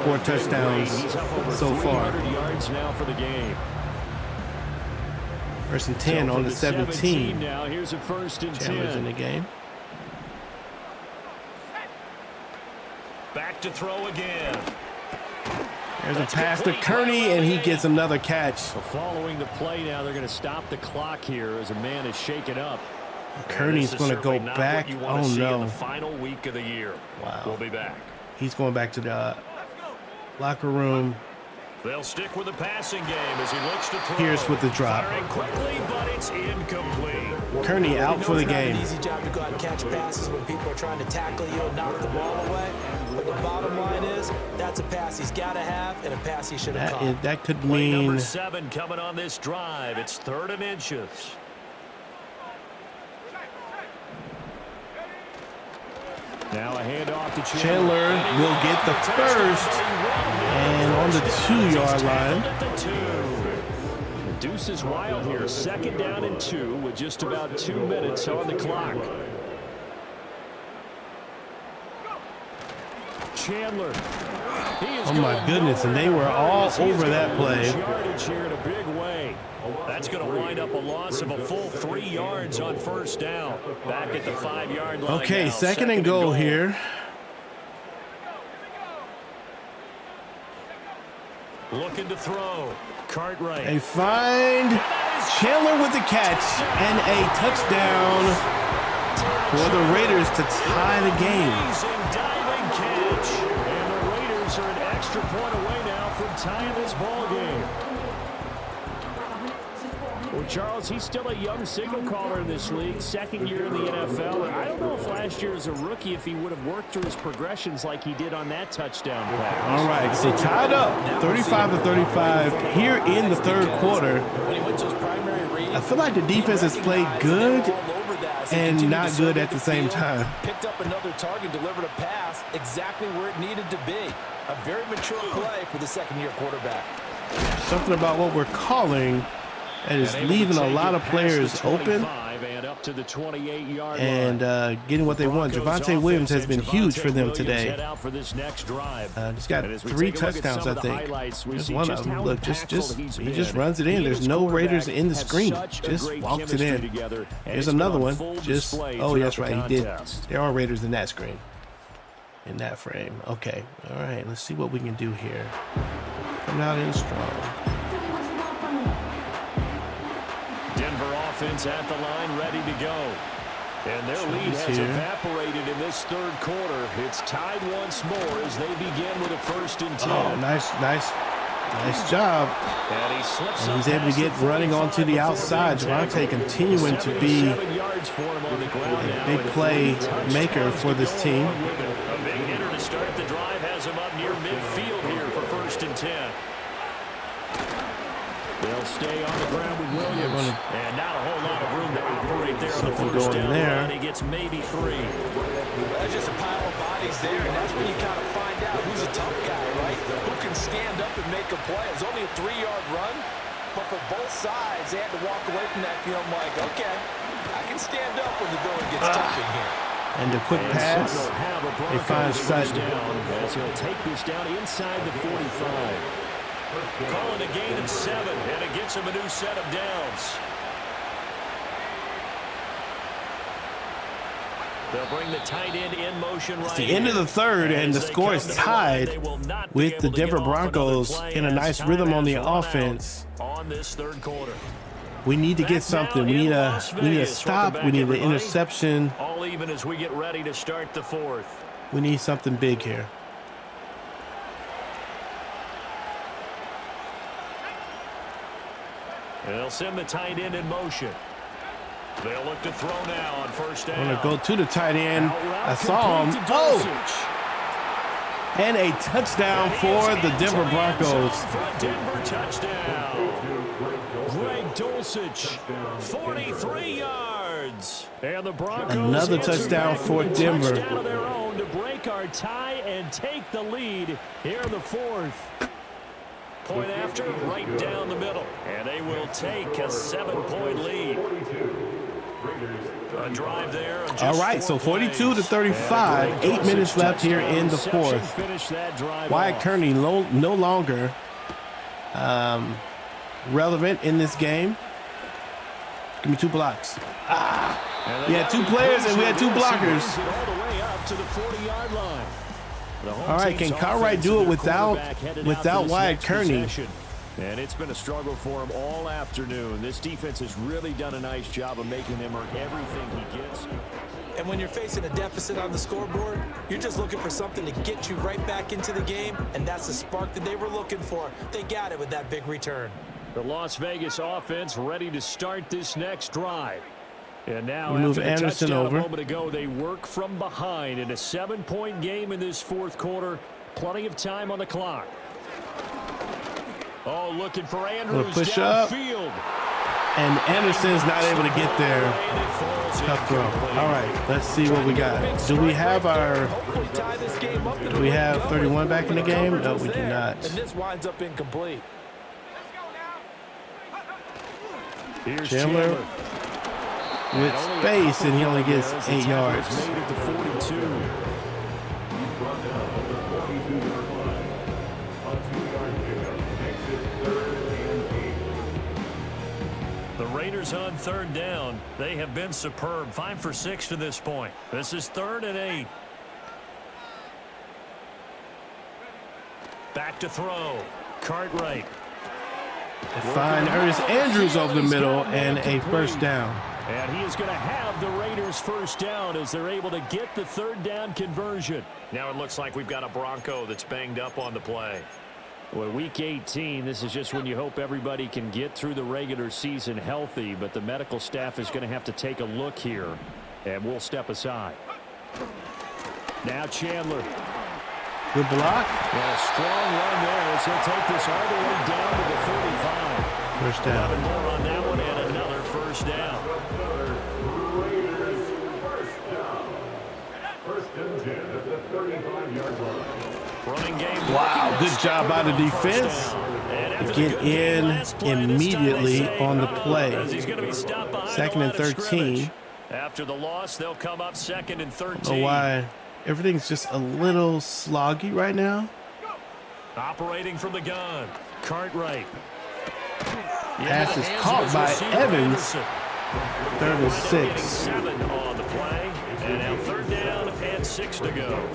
4 touchdowns so far. Yards now for the game. First and 10 on the 17. Now here's a first and 10. Chandler's in the game. Back to throw again. There's a pass to Kearney, and he gets another catch. So following the play now, they're going to stop the clock here as a man is shaken up. Kearney's going to go back. Oh, no. In the final week of the year. Wow. We'll be back. He's going back to the locker room. They'll stick with the passing game as he looks to throw. Here's with the drop. Firing quickly, but it's incomplete. Kearney out for the game. It's not an easy job to go out and catch passes when people are trying to tackle you and knock the ball away. But the bottom line is, that's a pass he's got to have and a pass he should have caught. That could Play mean number 7 coming on this drive. It's 3rd and inches. Now a handoff to Chandler will get the first, and on the 2-yard line. Deuce is wild here. 2nd down and 2 with just about 2 minutes on the clock. Chandler. Oh my goodness, and they were all over that play. Yardage here in a big way. That's going to wind up a loss of a full 3 yards on first down. Back at the 5-yard line. Okay, now. second and goal here. Looking to throw. Cartwright. They find Chandler with the catch and a touchdown for the Raiders to tie the game. Amazing diving catch. And the Raiders are an extra point away now from tying this ball game. Well, Charles, he's still a young signal caller in this league, 2nd year in the NFL. And I don't know if last year as a rookie, if he would have worked through his progressions like he did on that touchdown pass. All right, so tied up 35-35 here in the 3rd quarter. I feel like the defense has played good and not good at the same time. Picked up another target, delivered a pass exactly where it needed to be. A very mature play for the 2nd-year quarterback. Something about what we're calling that is leaving a lot of players open and up to the 28-yard and getting what they want. Javonte Williams has been huge for them today. He's got 3 touchdowns, I think. There's one of them. Look, he just runs it in. There's no Raiders in the screen. Just walks it in. Here's another one. Oh, that's right. He did. There are Raiders in that screen. In that frame. Okay. All right. Let's see what we can do here. Coming out in strong. Denver offense at the line, ready to go. And their lead has evaporated in this 3rd quarter. It's tied once more as they begin with a 1st and 10. Oh, nice Nice job. And he slips And he's able to get running onto the outside. Javonte continuing to be a big play maker for this team. A big hitter to start the drive has him up near midfield here for 1st and 10. They'll stay on the ground with Williams. And not a whole lot of room to operate there on the first down line. He gets maybe 3. There's just a pile of bodies there, and that's when you kind of find out who's a tough guy, right? Who can stand up and make a play. It's only a 3-yard run, but for both sides, they had to walk away from that feeling like, okay, I can stand up when the going gets tough in here. And the quick pass, they find Sutton. As he'll take this down inside the 45. Calling a gain of 7, and it gets him a new set of downs. They'll bring the tight end in motion right. It's the end of the third, and the score is tied with the Denver Broncos in a nice rhythm on the offense. On this third quarter. We need to get something. We need a stop. We need an interception. All even as we get ready to start the 4th. We need something big here. They'll send the tight end in motion. They'll look to throw now on 1st down. I'm going to go to the tight end. I saw him. Oh! And a touchdown for the Denver Broncos. Denver touchdown. Greg Dulcich, 43 yards. And the Broncos another touchdown for Denver. Touchdown of their own to break our tie and take the lead here in the 4th. Point after, right down the middle. And they will take a 7-point lead. A drive there. All right, so 42 to 35. 8 minutes left here in the 4th. Wyatt Kearney no longer relevant in this game. Give me 2 blocks. We had 2 players and we had 2 blockers. All the way up to the 40-yard line. All right, can Cartwright do it without Wyatt Kearney? And it's been a struggle for him all afternoon. This defense has really done a nice job of making him earn everything he gets. And when you're facing a deficit on the scoreboard, you're just looking for something to get you right back into the game, and that's the spark that they were looking for. They got it with that big return. The Las Vegas offense ready to start this next drive. And now, move after the Anderson touchdown over. a moment ago, they work from behind in a 7-point game in this 4th quarter. Plenty of time on the clock. Oh, looking for Andrews push up. downfield. And Anderson's not able to get there. Tough throw. All right, let's see what we got. Do we have 31 back in the game? No, we do not. And this winds up incomplete. Here's Chandler with space, and he only gets 8 yards. Made it to 42. The Raiders on 3rd down. They have been superb. 5 for 6 to this point. This is 3rd and 8. Back to throw. Cartwright. Find Ernest Andrews over the middle and a 1st down. And he is going to have the Raiders 1st down as they're able to get the 3rd down conversion. Now it looks like we've got a Bronco that's banged up on the play. Well, Week 18, this is just when you hope everybody can get through the regular season healthy, but the medical staff is going to have to take a look here, and we'll step aside. Now Chandler. Good block. And a strong run there as he'll take this all the way down to the 35. 1st down. 11 more on that one and another 1st down. Raiders 1st down. 1st and 10 at the 35-yard line. Running game. Wow, good job by the defense. Get in immediately on the play. 2nd and 13. After the loss, they'll come up 2nd and 13. Oh, why? Everything's just a little sloggy right now. Operating from the gun. Cartwright. Pass is caught by Evans. 3rd and 6. 7 on the play. And now 3rd down and 6 to go.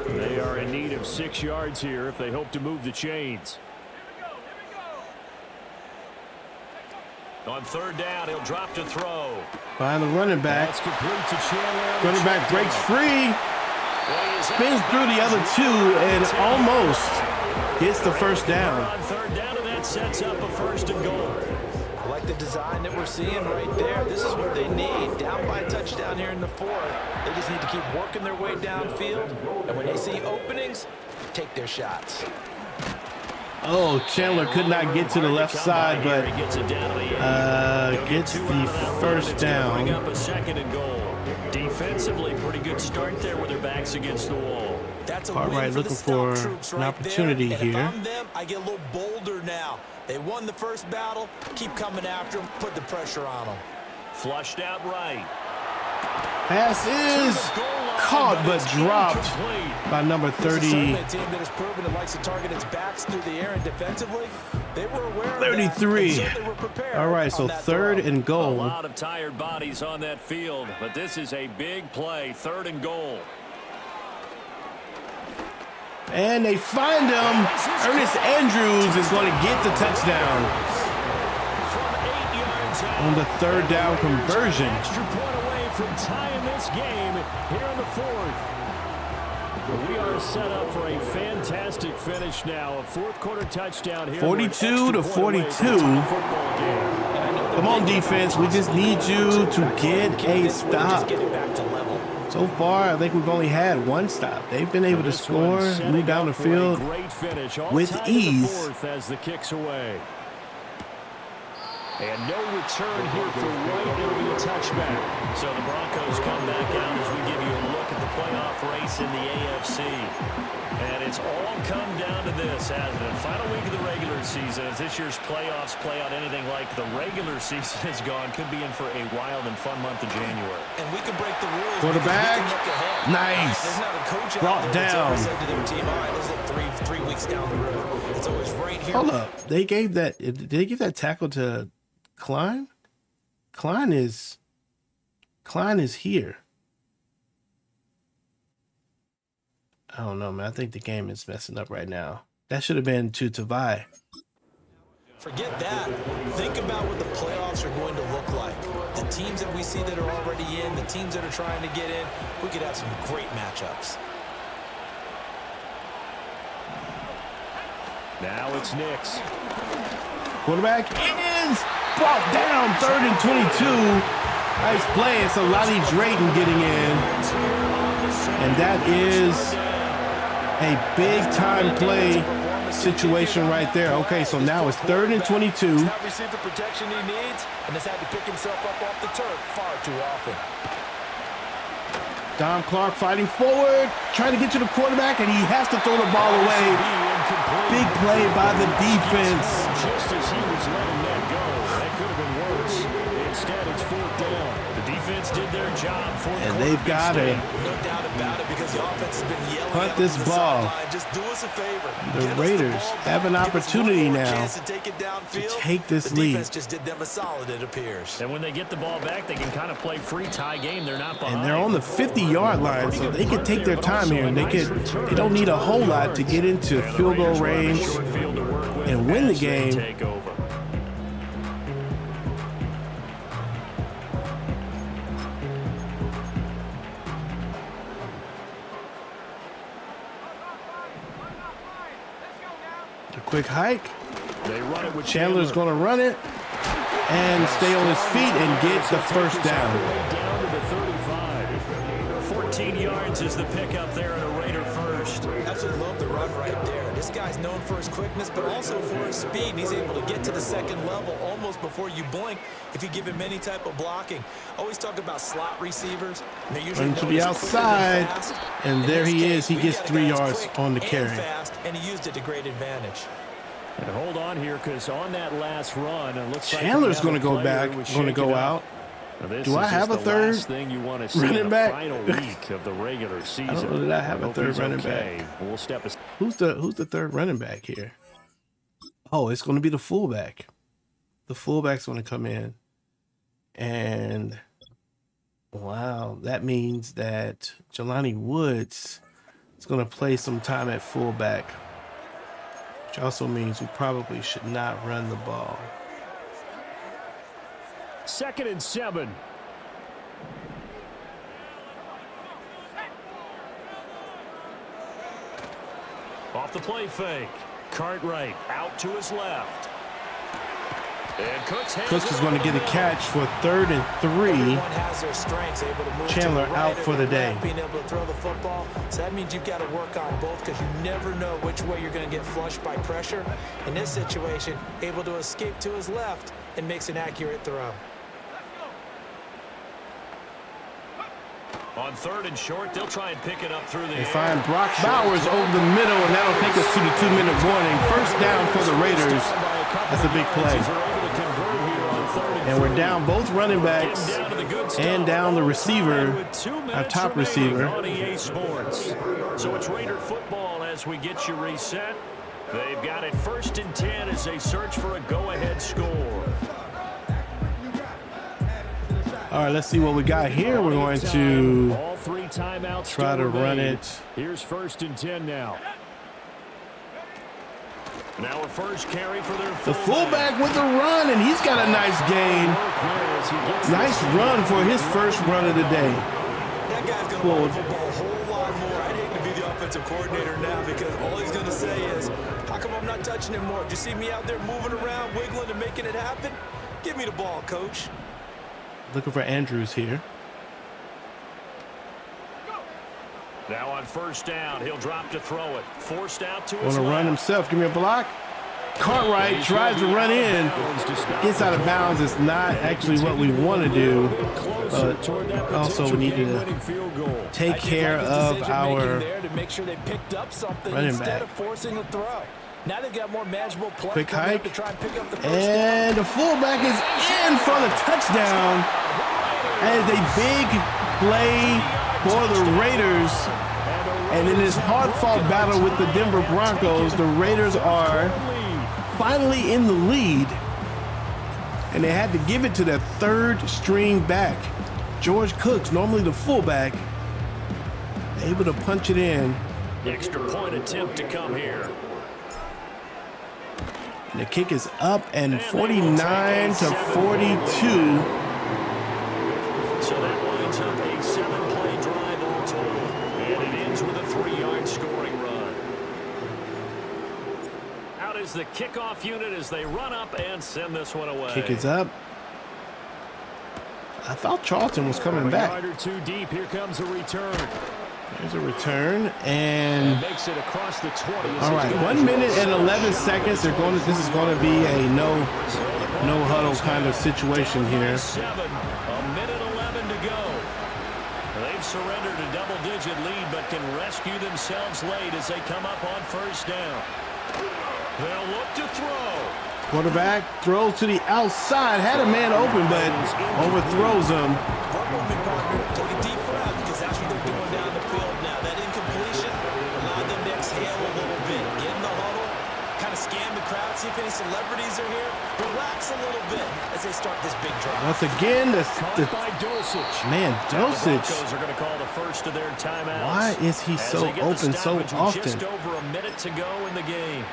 They are in need of 6 yards here if they hope to move the chains. On 3rd down, he'll drop to throw. Find the running back. That's complete to Chandler. Running back breaks free. Spins through the other 2 and almost Gets the first down. On third down, and that sets up a 1st and goal. I like the design that we're seeing right there. This is what they need. Down by a touchdown here in the 4th. They just need to keep working their way downfield. And when they see openings, take their shots. Oh, Chandler could not get to the left side, but gets the first down. Up a 2nd and goal. Defensively, pretty good start there with their backs against the wall. That's a Cartwright looking for an opportunity here. If I'm them, I get a little bolder now. They won the first battle. Keep coming after them. Put the pressure on them. Flushed out right. Pass is caught but dropped by number 30. This is a team that has proven it likes to target its backs through the air and defensively. They were aware of 33. that, and so they were prepared. All right, so 3rd and goal. A lot of tired bodies on that field, but this is a big play. 3rd and goal. And they find him. Ernest Andrews is going to get the touchdown on the 3rd down conversion. Extra point away from tying this game here in the 4th. We are set up for a fantastic finish now. A 4th quarter touchdown here. 42-42. Come on, defense. We just need you to get a stop. So far, I think we've only had 1 stop. They've been able to score, move down the field with ease. As the kicks away. And no return here for White. It'll be a touchback. So the Broncos come back out as we give you a look at the playoff race in the AFC. And it's all come down to this, hasn't it? Final week of the regular season. As this year's playoffs play out anything like the regular season has gone, could be in for a wild and fun month of January. And we can break the rules. Quarterback. Nice. There's not a coach brought out there down. Said to their team, all right, let's look three weeks down the road. It's always right here. Hold up. They gave that. Did they give that tackle to Klein? Klein is here. I don't know, man. I think the game is messing up right now. That should have been to Tavai. Forget that. Think about what the playoffs are going to look like. The teams that we see that are already in, the teams that are trying to get in, we could have some great matchups. Now it's Knicks. Quarterback is brought down. 3rd and 22. Nice play. It's a Lonnie Drayton getting in. And that is a big-time play situation right there. Okay, so now it's 3rd and 22. He's not received the protection he needs, and has had to pick himself up off the turf far too often. Dom Clark fighting forward, trying to get to the quarterback, and he has to throw the ball away. Big play by the defense. Just as he was letting that go, that could have been worse. Instead, it's 4th down. The defense did their job. And they've got to No doubt about it, because the offense has been yelling punt at this the ball. sideline. Just do us a favor. The Get Raiders us the ball have an back. Give us opportunity one more now chance to take it downfield. to take this the lead. defense just did them a solid, it appears. And when they get the ball back, they can kind of play free tie game. They're not behind. And they're on the 50-yard line, so they can take their time here. And they don't need a whole lot to get into field goal range and win the game. Take over. A quick hike. They run it with Chandler's going to run it and stay on his feet and get the first down. Down to the 35. 14 yards is the pickup there at a Raider first. Absolutely love the run right there. This guy's known for his quickness, but also for his speed. And he's able to get to the second level almost before you blink if you give him any type of blocking. Always talk about slot receivers. And they're usually Run to the outside, and there he is. He gets 3 yards on the carry. And he used it to great advantage. And hold on here, because on that last run, it looks Chandler's like going to go back, going to go out. Do I have a third running back? Final week of the regular season. I don't know that I have a third running back. We'll step aside. Who's the third running back here? Oh, it's going to be the fullback. The fullback's going to come in. And wow, that means that Jelani Woods is going to play some time at fullback. Which also means we probably should not run the ball. 2nd and 7. Off the play fake. Cartwright out to his left. And Cooks is going to get a catch for 3rd and 3. Chandler out for the day. Being able to throw the football, so that means you've got to work on both because you never know which way you're going to get flushed by pressure. In this situation, able to escape to his left and makes an accurate throw. On 3rd and short, they'll try and pick it up through the They air. find Brock Bowers over the middle, and that'll take us to the 2-minute warning. First down for the Raiders. That's a big play. And we're down both running backs and down the receiver, our top receiver. So it's Raider football as we get you reset. They've got it 1st and 10 as they search for a go-ahead score. All right, let's see what we got here. We're going to all 3 timeouts try to run it. Here's 1st and 10 now. Now a first carry for their The fullback with a run, and he's got a nice gain. Nice run for his first run of the day. That guy's going to run the football a whole lot more. I'd hate to be the offensive coordinator now because all he's going to say is, how come I'm not touching him more? Do you see me out there moving around, wiggling, and making it happen? Give me the ball, coach. Looking for Andrews here. Now on 1st down, he'll drop to throw it. Forced out to his Want to run himself. Give me a block. Cartwright tries to run in. Gets out of bounds. It's not actually what we want to do. But also we need to take care of our running back. Now they've got more manageable play. Quick hike. To try and pick up the first and the fullback is in for the touchdown. That is a big play for the Raiders. And in this hard-fought battle with the Denver Broncos, the Raiders are finally in the lead. And they had to give it to their 3rd string back. George Cooks, normally the fullback, able to punch it in. The extra point attempt to come here. And the kick is up and 49 to 42. So that lines up a 7-play drive all total. And it ends with a 3-yard scoring run. Out is the kickoff unit as they run up and send this one away. Kick is up. I thought Charlton was coming back. A yard or 2 deep. Here comes a return. There's a return and makes it across the 20. All right, 1 minute and 11 seconds. This is going to be a no huddle kind of situation here. 1:11 to go. They've surrendered a double-digit lead, but can rescue themselves late as they come up on 1st down. They'll look to throw. Quarterback throws to the outside. Had a man open, but overthrows him. Take a deep breath because that's what they're doing down the field now. That incompletion allowed them to exhale a little bit. Get in the huddle, kind of scan the crowd, see if any celebrities are here. Relax a little bit as they start this big drive. Once again, the man, Dosage. Broncos are going to call the first of their timeouts. Why is he so open so often? Just over a minute to go in the game.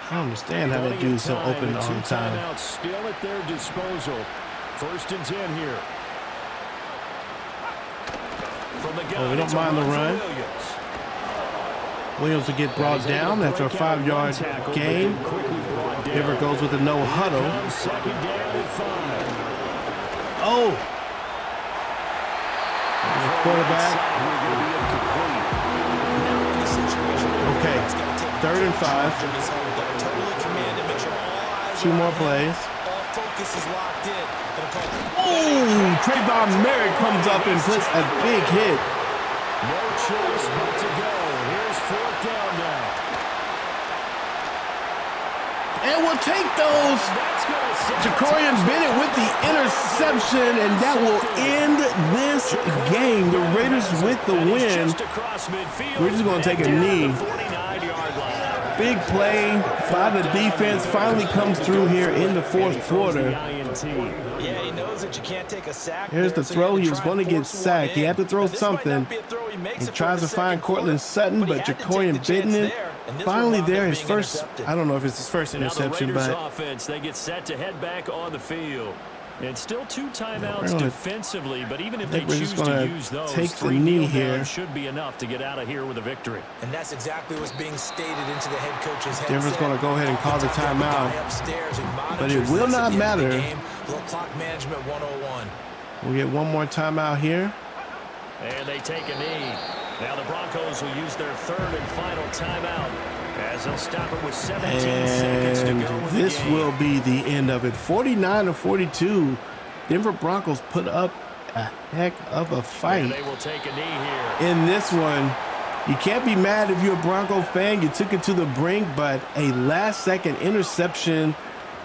I don't understand how that dude's so open all the time. Timeouts still at their disposal. 1st and 10 here. From the gun, We don't mind the run. Williams will get brought down after a 5-yard gain. Denver goes with a no huddle. Oh! The quarterback. Okay, 3rd and 5. 2 more plays. Oh! Trayvon Merritt comes up and puts a big hit. No choice but to go. Here's 4th down now. And we'll take those. Jacorian Bennett with the interception, and that will end this game. The Raiders with the win. We're just going to take a knee. Big play by the defense. Finally comes through here in the 4th quarter. Yeah, he knows that you can't take a sack. Here's the throw. He was going to get sacked. He had to throw something. He tries to find Cortland Sutton, but Jacorian Bennett finally there. His first, I don't know if it's his first interception, but offense, they get set to head back on the field. And still 2 timeouts defensively, but even if they choose to use those, take the 3 knee kneel here. downs should be enough to get out of here with a victory. And that's exactly what's being stated into the head coach's head. Denver's going to go ahead and call the timeout, but it will not matter. Clock management 101. We'll get one more timeout here. And they take a knee. Now the Broncos will use their 3rd and final timeout as they'll stop it with 17 seconds to go. And this will be the end of it. 49-42. Denver Broncos put up a heck of a fight. And they will take a knee here. In this one, you can't be mad if you're a Bronco fan. You took it to the brink, but a last-second interception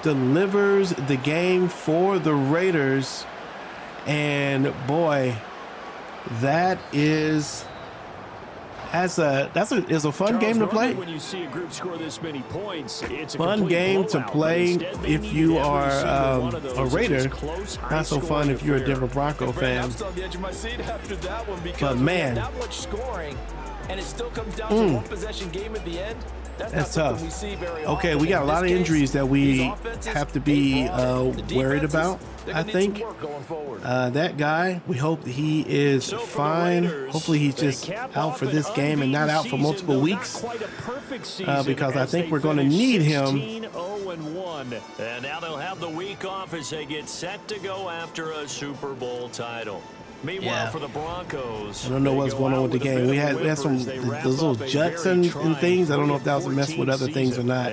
delivers the game for the Raiders. And boy, that is a fun game to play. When you see a group score this many points, it's a fun game to play if you are a Raider. Not so fun if you're a Denver Bronco fan. I'm still on the edge of my seat after that one because But man, that much scoring, and it still comes down to one possession game at the end. That's tough. Okay, we got a lot of injuries that we have to be worried about. I think that guy, we hope he is fine. Hopefully he's just out for this game and not out for multiple weeks, because I think we're going to need him. And now they'll have the week off as they get set to go after a Super Bowl title. Meanwhile, for the Broncos, I don't know what's going on with the game. We had some those little juts and things. I don't know if that was a mess with other things or not.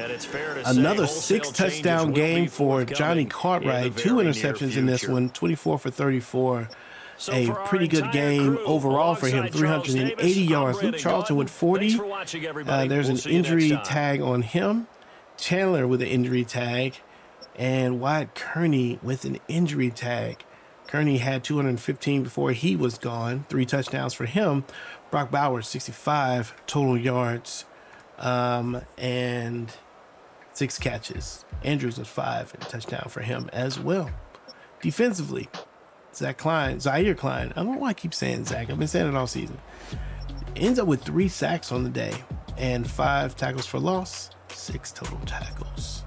Another 6 touchdown game for Johnny Cartwright. 2 interceptions in this one, 24 for 34. A pretty good game overall for him, 380 yards. Luke Charlton with 40. There's an injury tag on him. Chandler with an injury tag. And Wyatt Kearney with an injury tag. Kearney had 215 before he was gone. 3 touchdowns for him. Brock Bowers, 65 total yards and 6 catches. Andrews with 5 and a touchdown for him as well. Defensively, Zaire Klein. I don't know why I keep saying Zach. I've been saying it all season. Ends up with 3 sacks on the day and 5 tackles for loss, 6 total tackles.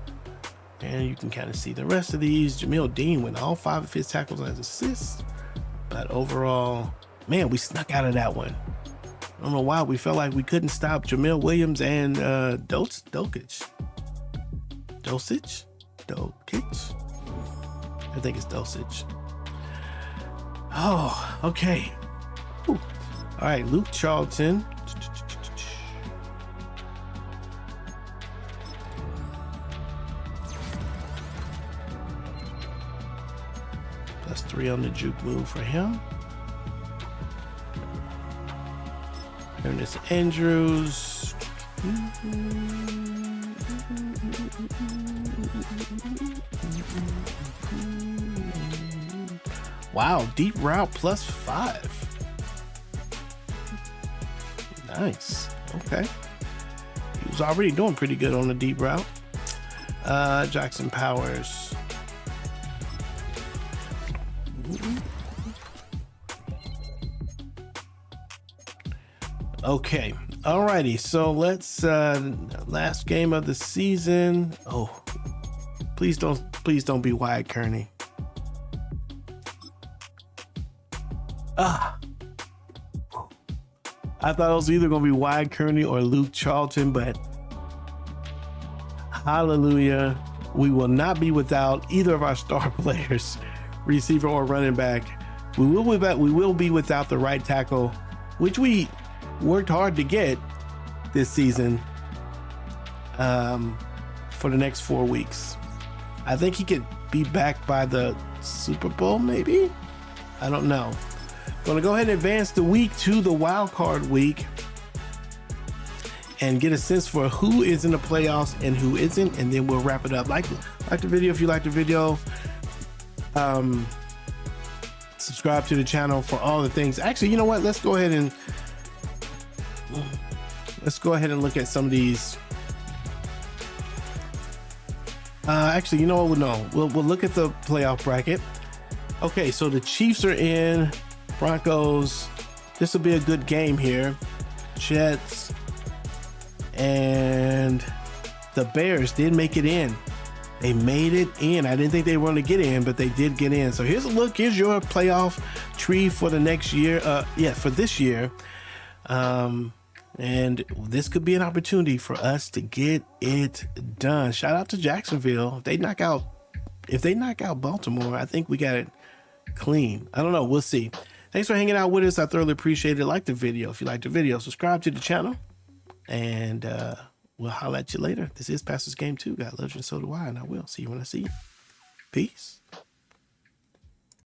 And you can kind of see the rest of these. Jamil Dean with all 5 of his tackles as assists. But overall, man, we snuck out of that one. I don't know why. We felt like we couldn't stop Jamil Williams and Dulcich. I think it's Dulcich. Oh, okay. Whew. All right, Luke Charlton. That's 3 on the juke move for him. Ernest Andrews. Wow, deep route plus 5. Nice. Okay. He was already doing pretty good on the deep route. Jackson Powers. Okay, alrighty, so let's last game of the season. Oh, please don't be Wyatt Kearney. I thought it was either gonna be Wyatt Kearney or Luke Charlton, but hallelujah, we will not be without either of our star players, receiver or running back. We will be without the right tackle, which we worked hard to get this season, for the next 4 weeks. I think he could be back by the Super Bowl, maybe? I don't know. Gonna go ahead and advance the week to the wild card week and get a sense for who is in the playoffs and who isn't, and then we'll wrap it up. Like the video if you like the video. Subscribe to the channel for all the things. Actually, you know what? Let's go ahead and look at some of these. Actually, you know what? No, we'll look at the playoff bracket. Okay, so the Chiefs are in. Broncos. This will be a good game here. Jets and the Bears did make it in. They made it in. I didn't think they were going to get in, but they did get in. So here's a look. Here's your playoff tree for the next year. For this year. And this could be an opportunity for us to get it done. Shout out to Jacksonville. If they knock out Baltimore, I think we got it clean. I don't know. We'll see. Thanks for hanging out with us. I thoroughly appreciate it. Like the video. If you like the video, subscribe to the channel. And we'll holler at you later. This is Pastor's Game 2. God loves you and so do I. And I will see you when I see you. Peace.